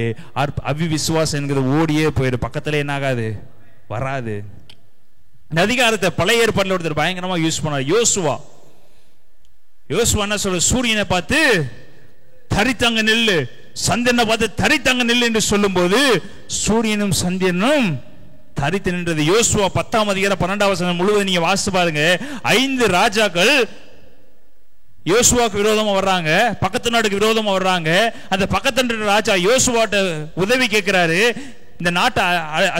அவிவிசுவாசம் என்கிறது ஓடியே போயிடும். பக்கத்துல என்ன ஆகாது? வராது. இந்த அதிகாரத்தை பழைய ஏற்பாட்டில் ஒருத்தர் பயங்கரமா யூஸ் பண்ணார். யோசுவா என்ன சொல்ற? சூரியனை பார்த்து தரித்தங்க நெல்லு, சந்திரனை பார்த்து தரித்தங்க நெல்லு என்று சொல்லும் போது சூரியனும் சந்திரனும் தரித்து நின்றது. யோசுவா 10ஆம் அதிகாரம் 12ஆம் வசனம் முழுவதும் நீங்க வாசித்து பாருங்க. 5 ராஜாக்கள் யோசுவாக்கு விரோதமா வர்றாங்க, பக்கத்து நாட்டுக்கு விரோதமா வர்றாங்க. அந்த பக்கத்து ராஜா யோசுவாட்ட உதவி கேட்கிறாரு. இந்த நாட்டை,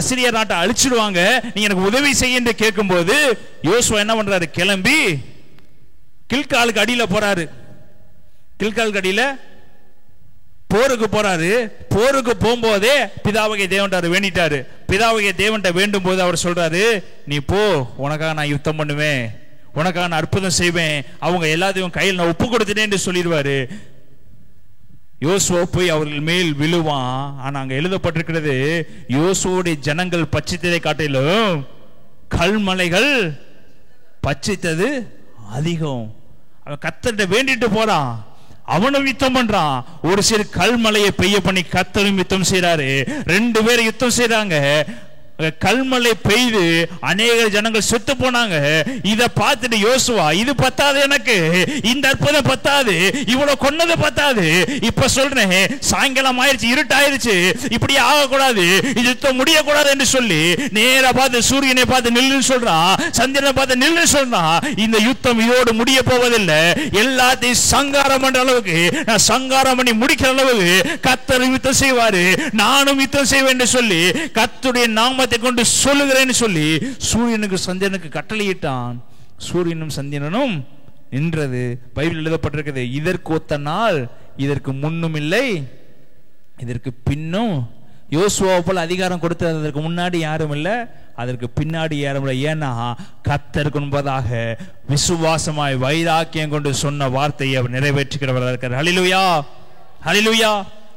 அசிரிய நாட்டை அழிச்சிடுவாங்க, நீங்க எனக்கு உதவி செய்ய என்று கேட்கும் போது யோசுவா என்ன பண்றாரு? கிளம்பி கில்காலுக்கு அடியில போறாரு. கில்காலுக்கு அடியில போருக்கு போறாரு. போருக்கு போகும்போதே பிதாவகை தேவன்டாரு வேண்டிட்டாரு. பிதாவகை தேவன்ட்ட வேண்டும் போது அவர் சொல்றாரு, நீ போ, உனக்காக நான் யுத்தம் பண்ணுவேன், உனக்காக நான் அற்புதம் செய்வேன், அவங்க எல்லாத்தையும் கையில் நான் ஒப்பு கொடுத்துட்டேன் என்று சொல்லிடுவாரு. யோசுவா போய் அவர்கள் மேல் விழுவான். ஆனா அங்க எழுதப்பட்டிருக்கிறது, யோசுவோடைய ஜனங்கள் பட்சித்ததை காட்டிலும் கல்மலைகள் பட்சித்தது அதிகம். அவன் கர்த்தர்கிட்ட வேண்டிட்டு போறான், அவனும் யுத்தம் பண்றான். ஒரு சிறு கல்மலையை பெய்ய பண்ணி கர்த்தரும் யுத்தம் செய்யறாரு. 2 பேரும் யுத்தம் செய்யறாங்க. கல்மலை பெய்து அநேக ஜனங்கள் செத்து போனாங்க. இத பார்த்துட்டு யோசுவா, இது பத்தாது, எனக்கு இந்த அற்புதம் பத்தாது, இவ்வளவு கொன்னது பத்தாது, இப்ப சொல்றேன் சாயங்காலம் ஆயிருச்சு, இருட்டாயிருச்சு, இப்படி ஆகக்கூடாது, இது யுத்தம் முடியக்கூடாது என்று சொல்லி நேரா பார்த்து சூரியனை பார்த்து நில்லுன்னு சொல்றான், சந்திரனை பார்த்து நில்லுன்னு சொல்றான். இந்த யுத்தம் இதோடு முடிய போவதில்லை, எல்லாத்தையும் சங்காரம் பண்ற அளவுக்கு, நான் சங்காரம் பண்ணி முடிக்கிற அளவுக்கு கர்த்தர் யுத்தம் செய்வாரு, நானும் யுத்தம் செய்வேன் என்று சொல்லி கர்த்தருடைய நாம கொண்டு சொல்லுகிறேன்னு சொல்லி சூரியனுக்கு சந்திரனுக்கு கட்டளையிட்டான். சூரியனும் சந்திரனும் நின்றது. பைபிள் எழுதப்பட்டிருக்கிறது, இதற்கு ஒத்த நாள் இதற்கு முன்னும் இல்லை, இதற்கு பின்னும். யோசுவாவை போல அதிகாரம் கொடுத்தது அதற்கு முன்னாடி யாரும் இல்லை, அதற்கு பின்னாடி யாரும் இல்லை. ஏன்னா கர்த்தருக்கு முன்பதாக விசுவாசமாய் வைராக்கியம் கொண்டு சொன்ன வார்த்தையை அவர் நிறைவேற்றுகிறவராக இருக்கிறார். ஹல்லேலூயா, ஹல்லேலூயா.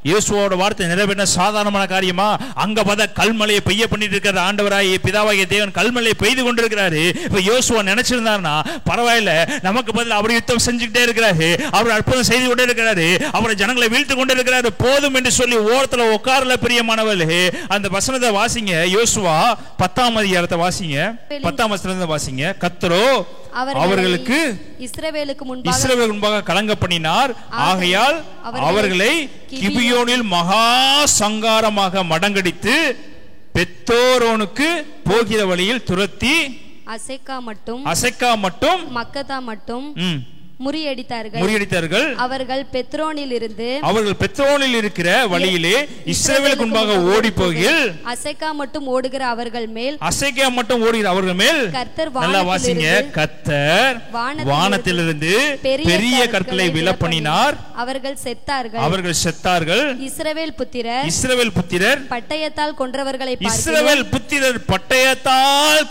இயேசுவோட வார்த்தை நிறைவேற்ற சாதாரணமான காரியமா? அங்க பார்த்தா கல்மலையை பெய்ய பண்ணிட்டு இருக்கிற ஆண்டவராகிய பிதாவாகிய தேவன் கல்மலையை பெய்து கொண்டிருக்கிறாரு. இப்ப யோசுவா நினைச்சிருந்தாருன்னா பரவாயில்ல, நமக்கு பதில் அவர் யுத்தம் செஞ்சுக்கிட்டே இருக்கிறாரு, அவர் அற்புதம் செய்து கொண்டே இருக்கிறாரு, அவரை ஜனங்களை வீழ்த்து கொண்டே இருக்கிறாரு, போதும் என்று சொல்லி ஓரத்துல உட்கார்ல பிரியமானவர்களே. அந்த வசனத்தை வாசிங்க, யோசுவா 10ஆம் அதிகாரத்தை வாசிங்க, 10ஆம் வசனத்தை வாசிங்க. கர்த்தரோ அவர்களுக்கு இஸ்ரவேலுக்கு முன்பாக கலங்க பண்ணினார், ஆகையால் அவர்களை கிபியோனில் மகா சங்காரமாக மடங்கடித்து பெத்தோரோனுக்கு போகிற வழியில் துரத்தி அசெக்கா மட்டும் மக்கதா மட்டும் முறியடித்தார்கள். அவர்கள் பெத்ரோனில் இருக்கிற வழியிலே இஸ்ரவேலுக்கு முன்பாக ஓடி போகையில் அசெக்கா மட்டும் ஓடுகிற அவர்கள் மேல் கர்த்தர், நல்லா வாசிங்க, கர்த்தர் வானத்திலிருந்து பெரிய கற்களை விழப்பண்ணினார், அவர்கள் செத்தார்கள். இஸ்ரவேல் புத்திரர் பட்டயத்தால்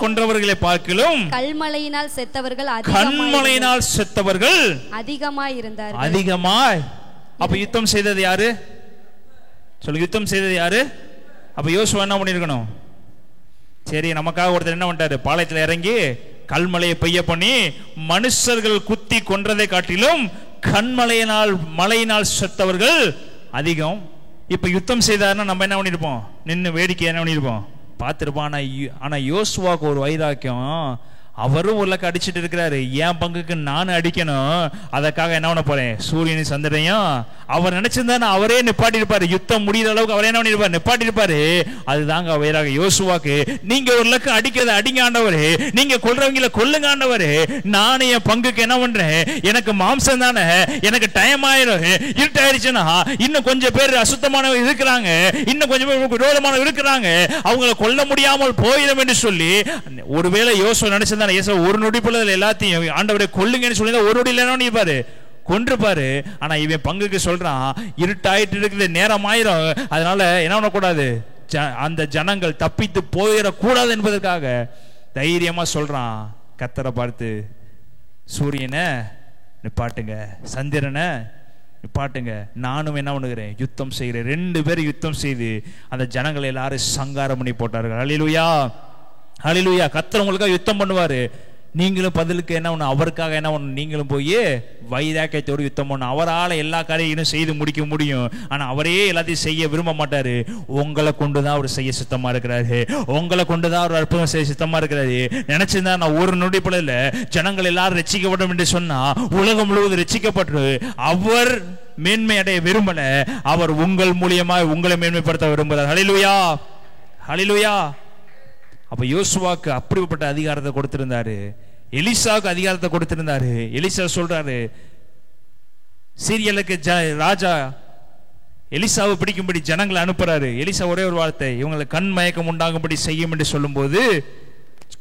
கொன்றவர்களை பார்க்கிலும் கல்மலையினால் செத்தவர்கள் அதிகமாய். அப்ப யுத்தம் செய்தது யாரு? சொல்லு, யுத்தம் செய்தது யாரு? அப்ப யோசுவா என்ன பண்ணிருக்கணும்? சரி, நமக்காக ஒருத்தர் என்ன பண்ணிட்டாரு? பாளையத்தில் இறங்கி கல்மலையை பெய்ய பண்ணி மனுஷர்கள் குத்தி கொன்றதை காட்டிலும் மழையினால் செத்தவர்கள் அதிகம். இப்ப யுத்தம் செய்தாருன்னா நம்ம என்ன பண்ணிருப்போம்? நின்று வேடிக்கை என்ன பண்ணிருப்போம்? பார்த்திருப்போம். ஆனா யோசுவாக்கு ஒரு வைராக்கியம், அவரும் உலக அடிச்சுட்டு இருக்கிறாரு, என் பங்குக்கு நானும் அடிக்கணும், அதற்காக என்ன பண்ண போறேன்? சூரியனை சந்திரனையும் அவர் நினைச்சிருந்தா அவரே நிப்பாட்டி இருப்பாரு, யுத்தம் முடிகிற அளவுக்கு அவரே என்ன பண்ணிருப்பாரு? நிப்பாட்டி இருப்பாரு. அதுதாங்க வைராக யோசுவாக்கு. நீங்க ஒரு லக்கம் அடிக்கிறத அடிங்க ஆண்டவரே, நீங்க கொல்றவங்கள கொல்லுங்க ஆண்டவரே, நானும் என் பங்குக்கு என்ன பண்றேன்? எனக்கு மாம்சம் தானே, எனக்கு டைம் ஆயிரும், இருட்டாயிருச்சுன்னா இன்னும் கொஞ்சம் பேர் அசுத்தமானவங்க இருக்கிறாங்க, இன்னும் கொஞ்சம் பேர் விரோதமானவங்க இருக்கிறாங்க, அவங்களை கொல்ல முடியாமல் போயிடும் என்று சொல்லி ஒருவேளை யோசுவா நினைச்சிருந்தா ஒரு நொடி போல எல்லாத்தையும் ஆண்டவரை கொல்லுங்கன்னு சொல்லி ஒரு நொடியில் என்ன பண்ணிருப்பாரு? கொன்றுப்பாரு. ஆனா இவன் பங்குக்கு சொல்றான், இருட்டாயிட்டு இருக்குது, நேரம் ஆயிரும், அதனால என்ன பண்ணக்கூடாது? அந்த ஜனங்கள் தப்பித்து போயிடக்கூடாது என்பதற்காக தைரியமா சொல்றான். கர்த்தரை பார்த்து, சூரியனை நிப்பாட்டுங்க, சந்திரனை நிப்பாட்டுங்க, நானும் என்ன பண்ணுகிறேன்? யுத்தம் செய்கிறேன். 2 பேரும் யுத்தம் செய்து அந்த ஜனங்களை எல்லாரும் சங்காரம் பண்ணி போட்டார்கள். ஹல்லேலூயா, ஹல்லேலூயா. கர்த்தர் உங்களுக்காக யுத்தம் பண்ணுவாரு. நீங்களும் பதிலுக்கு என்ன ஒண்ணு, அவருக்காக என்ன ஒண்ணு, நீங்களும் போய் வைராக்கியத்தோடு யுத்தம் பண்ணணும். அவரால் எல்லா காரியங்களும் செய்து முடிக்க முடியும். ஆனா அவரே எல்லாத்தையும் செய்ய விரும்ப மாட்டாரு. உங்களை கொண்டுதான் அவர் செய்ய சுத்தமா இருக்கிறாரு, உங்களை கொண்டுதான் அவர் அற்புதம் செய்ய சுத்தமா இருக்கிறாரு. நினைச்சிருந்தா நான் ஒரு நொடி போல இல்ல, ஜனங்கள் எல்லாரும் ரட்சிக்கப்படும் என்று சொன்னா உலகம் முழுவதும் ரட்சிக்கப்பட்டு அவர் மேன்மை அடைய விரும்பல, அவர் உங்கள் மூலியமா உங்களை மேன்மைப்படுத்த விரும்புகிறார். ஹல்லேலூயா, ஹல்லேலூயா. அப்ப யோசுவாக்கு அப்படிப்பட்ட அதிகாரத்தை கொடுத்திருந்தாரு, எலிசாவுக்கு அதிகாரத்தை கொடுத்திருந்தாரு. எலிசா சொல்றாரு, சீரியலுக்கு ராஜா எலிசாவை பிடிக்கும்படி ஜனங்களை அனுப்புறாரு. எலிசா ஒரே ஒரு வார்த்தை, இவங்களை கண் மயக்கம் உண்டாகும்படி செய்யும் என்று சொல்லும் போது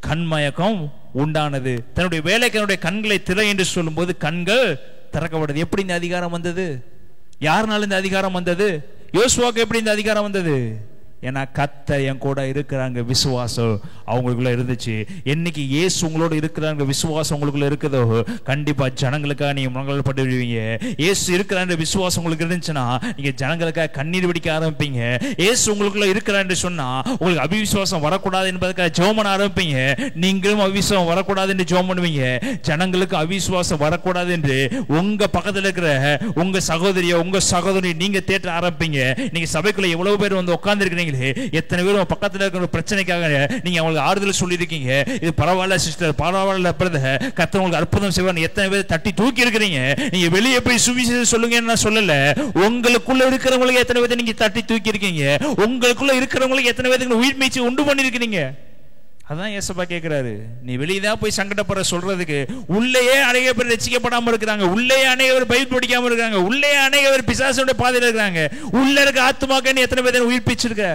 கண் மயக்கம் உண்டானது. தன்னுடைய வேலைக்கு கண்களை திற என்று சொல்லும் போது கண்கள் திறக்கப்பட்டது. எப்படி இந்த அதிகாரம் வந்தது? யாருனால இந்த அதிகாரம் வந்தது? யோசுவாக்கு எப்படி இந்த அதிகாரம் வந்தது? ஏன்னா கர்த்தர் என் கூட இருக்கிறாங்க விசுவாசம் அவங்களுக்குள்ள இருந்துச்சு. என்னைக்கு இயேசு உங்களோட இருக்கிறாங்க விசுவாசம் உங்களுக்குள்ள இருக்குதோ கண்டிப்பா ஜனங்களுக்காக நீங்க முழங்கால் பட்டு விடுவீங்க. இயேசு இருக்கிறான்ற விசுவாசம் உங்களுக்கு இருந்துச்சுன்னா நீங்க ஜனங்களுக்காக கண்ணீர் வெடிக்க ஆரம்பிப்பீங்க. இயேசு உங்களுக்குள்ள இருக்கிறான்னு சொன்னா உங்களுக்கு அவிசுவாசம் வரக்கூடாது என்பதற்காக ஜெபம் பண்ண ஆரம்பிப்பீங்க. நீங்களும் அவிசுவாசம் வரக்கூடாது என்று ஜெபம் பண்ணுவீங்க. ஜனங்களுக்கு அவிசுவாசம் வரக்கூடாது என்று உங்க பக்கத்துல இருக்கிற உங்க சகோதரிய உங்க சகோதரி நீங்க தேற்ற ஆரம்பிப்பீங்க. நீங்க சபைக்குள்ள எவ்வளவு பேர் வந்து உட்கார்ந்து இருக்கிறீங்களே, எத்தனை பேர் பக்கத்துல இருக்கிற பிரச்சனைக்காக நீங்க அவங்களுக்கு ஆறுதல் சொல்லி இருக்கீங்க. இது பரவாயில்ல சிஸ்டர், பரவாயில்ல பிரதர், கர்த்தர் உங்களுக்கு அற்புதம் செய்வார், எத்தனை பேர் தட்டி தூக்கி இருக்கிறீங்க. நீங்க வெளியே போய் சுவிசேஷம் சொல்லுங்கன்னு நான் சொல்லல, உங்களுக்குள்ள இருக்கிறவங்களுக்கு எத்தனை பேர் நீங்க தட்டி தூக்கி இருக்கீங்க, உங்களுக்குள்ள இருக்கிறவங்களுக்கு எத்தனை பேருக்கு உயிர் மீச்சு உண்டு பண்ணி இருக்கிறீங்க. அதான் ஏசப்பா கேட்கிறாரு, நீ வெளியதான் போய் சங்கடப்படுற சொல்றதுக்கு உள்ளேயே அநேக பேர் ரட்சிக்கப்படாம இருக்கிறாங்க, உள்ளேயே அநேக பேர் பைபிள் படிக்காம இருக்காங்க, உள்ளேயே அநேக பேர் பிசாசுடைய பாதையில இருக்காங்க. உள்ள இருக்க ஆத்துமாக்க நீ எத்தனை பேர் உயிர்ப்பிச்சிருக்க?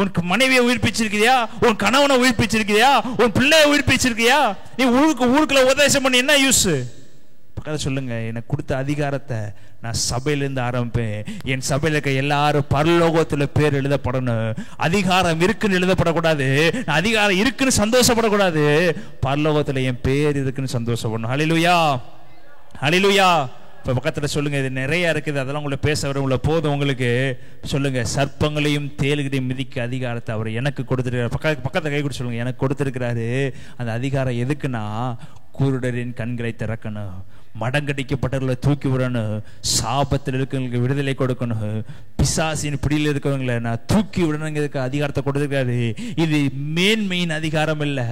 உன் மனைவியை உயிர்ப்பிச்சிருக்கியா? உன் கணவனை உயிர்ப்பிச்சிருக்கியா? உன் பிள்ளைய உயிர்ப்பிச்சிருக்கியா? நீ ஊருக்குள்ள உபதேசம் பண்ணி என்ன யூஸ்? பக்கத்துல சொல்லுங்க, எனக்கு கொடுத்த அதிகாரத்தை நான் சபையிலிருந்து ஆரம்பிப்பேன். என் சபையில இருக்க எல்லாரும் பரலோகத்துல பேர் எழுதப்படணும். அதிகாரம் இருக்குன்னு எழுதப்படக்கூடாது, அதிகாரம் இருக்குன்னு சந்தோஷப்படக்கூடாது, பரலோகத்துல என் பேர் இருக்குன்னு சந்தோஷப்படணும். ஹல்லேலூயா, ஹல்லேலூயா. இப்ப பக்கத்துல சொல்லுங்க, இது நிறைய இருக்குது, அதெல்லாம் உங்களை பேச வர போதும். உங்களுக்கு சொல்லுங்க, சர்ப்பங்களையும் தேள்களையும் மிதிக்க அதிகாரத்தை அவர் எனக்கு கொடுத்திருக்கிறார். பக்கத்துல கை கொடுத்து சொல்லுங்க, எனக்கு கொடுத்திருக்கிறாரு. அந்த அதிகாரம் எதுக்குன்னா குருடரின் கண்களை திறக்கணும், மடங்கடிக்கப்பட்டவர்களை தூக்கி விடணும், சாபத்தில் இருக்கிறவங்களுக்கு விடுதலை கொடுக்கணும், பிசாசின் பிடியில் இருக்கிறவங்களை நான் தூக்கி விடணுங்கிறதுக்கு அதிகாரத்தை கொடுத்துருக்காரு. இது மேன்மையின் அதிகாரம் இல்லை,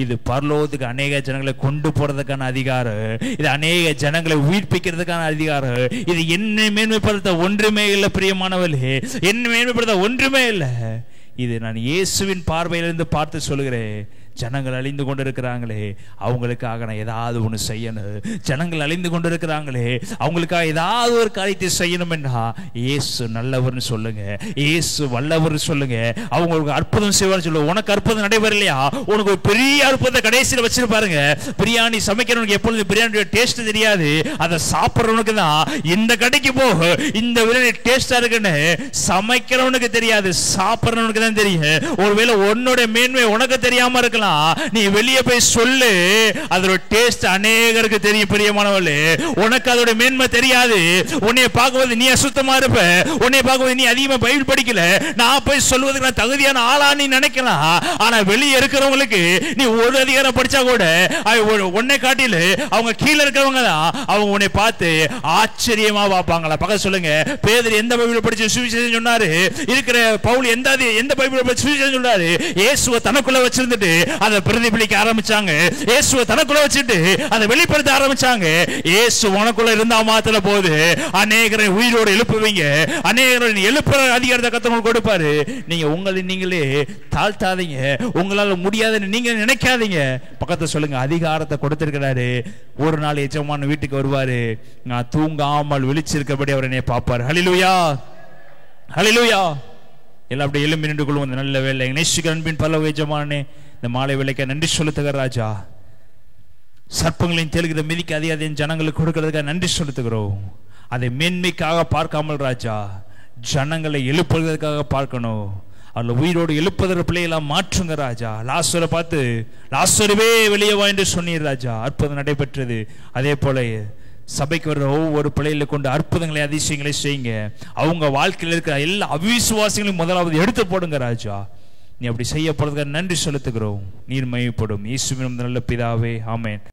இது பரலோகத்துக்கு அநேக ஜனங்களை கொண்டு போறதுக்கான அதிகாரம், இது அநேக ஜனங்களை உயிர்ப்பிக்கிறதுக்கான அதிகாரம். இது என்ன மேன்மைப்படுத்த ஒன்றுமே இல்லை பிரியமானவர்களே, என்ன மேன்மைப்படுத்த ஒன்றுமே இல்லை. இது நான் இயேசுவின் பார்வையிலிருந்து பார்த்து சொல்லுகிறேன். ஜனங்கள் அழிந்து கொண்டிருக்கிறாங்களே, அவங்களுக்காக நான் ஏதாவது ஒன்று செய்யணும். ஜனங்கள் அழிந்து கொண்டிருக்கிறாங்களே, அவங்களுக்காக ஏதாவது ஒரு காரியத்தை செய்யணும் என்றா இயேசு நல்லவர்னு சொல்லுங்க, இயேசு வல்லவர் சொல்லுங்க, அவங்களுக்கு அற்புதம் செய்வார்னு சொல்லுங்க. உனக்கு அற்புதம் நடைபெறலையா? உனக்கு ஒரு பெரிய அற்புதத்தை கடைசியில் வச்சிருப்பாருங்க. பிரியாணி சமைக்கிறவனுக்கு எப்பொழுது பிரியாணியோட டேஸ்ட் தெரியாது, அதை சாப்பிட்றவனுக்கு தான் இந்த கடைக்கு போக இந்த பிரியாணி டேஸ்டா இருக்குன்னு சமைக்கிறவனுக்கு தெரியாது, சாப்பிட்றவனுக்கு தான் தெரியும். ஒருவேளை உன்னோட மேன்மை உனக்கு தெரியாம இருக்கலாம், நீ வெளியே போய் சொல்லு, அதோட டேஸ்ட் அநேகருக்கு தெரியும். பிரியமானவர்களே, உனக்கு அதோட மேன்மை தெரியாது. உன்னை பார்க்கும்போது நீ அசுத்தமா இருப்ப, உன்னை பார்க்கும்போது நீ அதிகமா பைபிள் படிக்கல, நான் போய் சொல்வதுக்கு நான் தகுதியான ஆளா நீ நினைக்கலாம். ஆனா வெளியே இருக்கிறவங்களுக்கு நீ ஒரு அதிகாரம் படிச்சா கூட உன்னை காட்டில அவங்க கீழே இருக்கிறவங்க தான் அவங்க உன்னை பார்த்து ஆச்சரியமா பார்ப்பாங்களா. பக்கத்துல சொல்லுங்க, பேதுரு எந்த பைபிள் படிச்சு சுவிசேஷம் சொன்னாரு? இருக்கிற பவுல் எந்த பைபிள் படிச்சு சுவிசேஷம் சொன்னாரு? இயேசுவை தனக்குள்ள வச்சிருந்துட்டு அதை பிரதிபலிக்க ஆரம்பிச்சாங்க. இயேசுவை தனக்குள்ள வச்சுட்டு அதை வெளிப்படுத்த ஆரம்பிச்சாங்க. இயேசு உனக்குள்ள இருந்தா மாத்திர போது அநேகரை உயிரோடு எழுப்புவீங்க, அநேகரை எழுப்புற அதிகாரத்தை கர்த்தர் கொடுப்பாரு. நீங்க உங்களை நீங்களே தாழ்த்தாதீங்க, உங்களால முடியாதுன்னு நீங்க நினைக்காதீங்க. பக்கத்துல சொல்லுங்க, அதிகாரத்தை கொடுத்திருக்கிறாரு. ஒரு நாள் எஜமான் வீட்டுக்கு வருவாரு, நான் தூங்காமல் விழிச்சிருக்கபடி அவர் என்னை பார்ப்பார். ஹல்லேலூயா, ஹல்லேலூயா. எல்லாம் அப்படியே எழும்பி நின்று கொள்வோம். நல்ல வேலை நேசிக்கிற அன்பின் பரலோக எஜமானனே, இந்த மாலை வேலைக்கு நன்றி செலுத்துகிற ராஜா. சர்ப்பங்களையும் தேள்கிற மிதிக்க அதிகாரம் ஜனங்களுக்கு கொடுக்கிறதுக்காக நன்றி செலுத்துகிறோம். அதை மேன்மைக்காக பார்க்காமல் ராஜா, ஜனங்களை எழுப்புவதற்காக பார்க்கணும். அதில் உயிரோடு எழுப்பதற்கு பிள்ளையெல்லாம் மாற்றுங்க ராஜா. லாசரை பார்த்து லாசருவே வெளியே வா என்று சொன்னீர் ராஜா, அற்புதம் நடைபெற்றது. அதே போல சபைக்கு வர்ற ஒவ்வொரு பிள்ளைகளை கொண்டு அற்புதங்களை அதிசயங்களை செய்யுங்க. அவங்க வாழ்க்கையில் இருக்கிற எல்லா அவிசுவாசிகளையும் முதலாவது எடுத்து போடுங்க ராஜா. நீ அப்படி செய்யப்படுறதுக்கு நன்றி செலுத்துகிறோம். நீர் மகிமைப்படும். இயேசுவின் நல்ல பிதாவே, ஆமென்.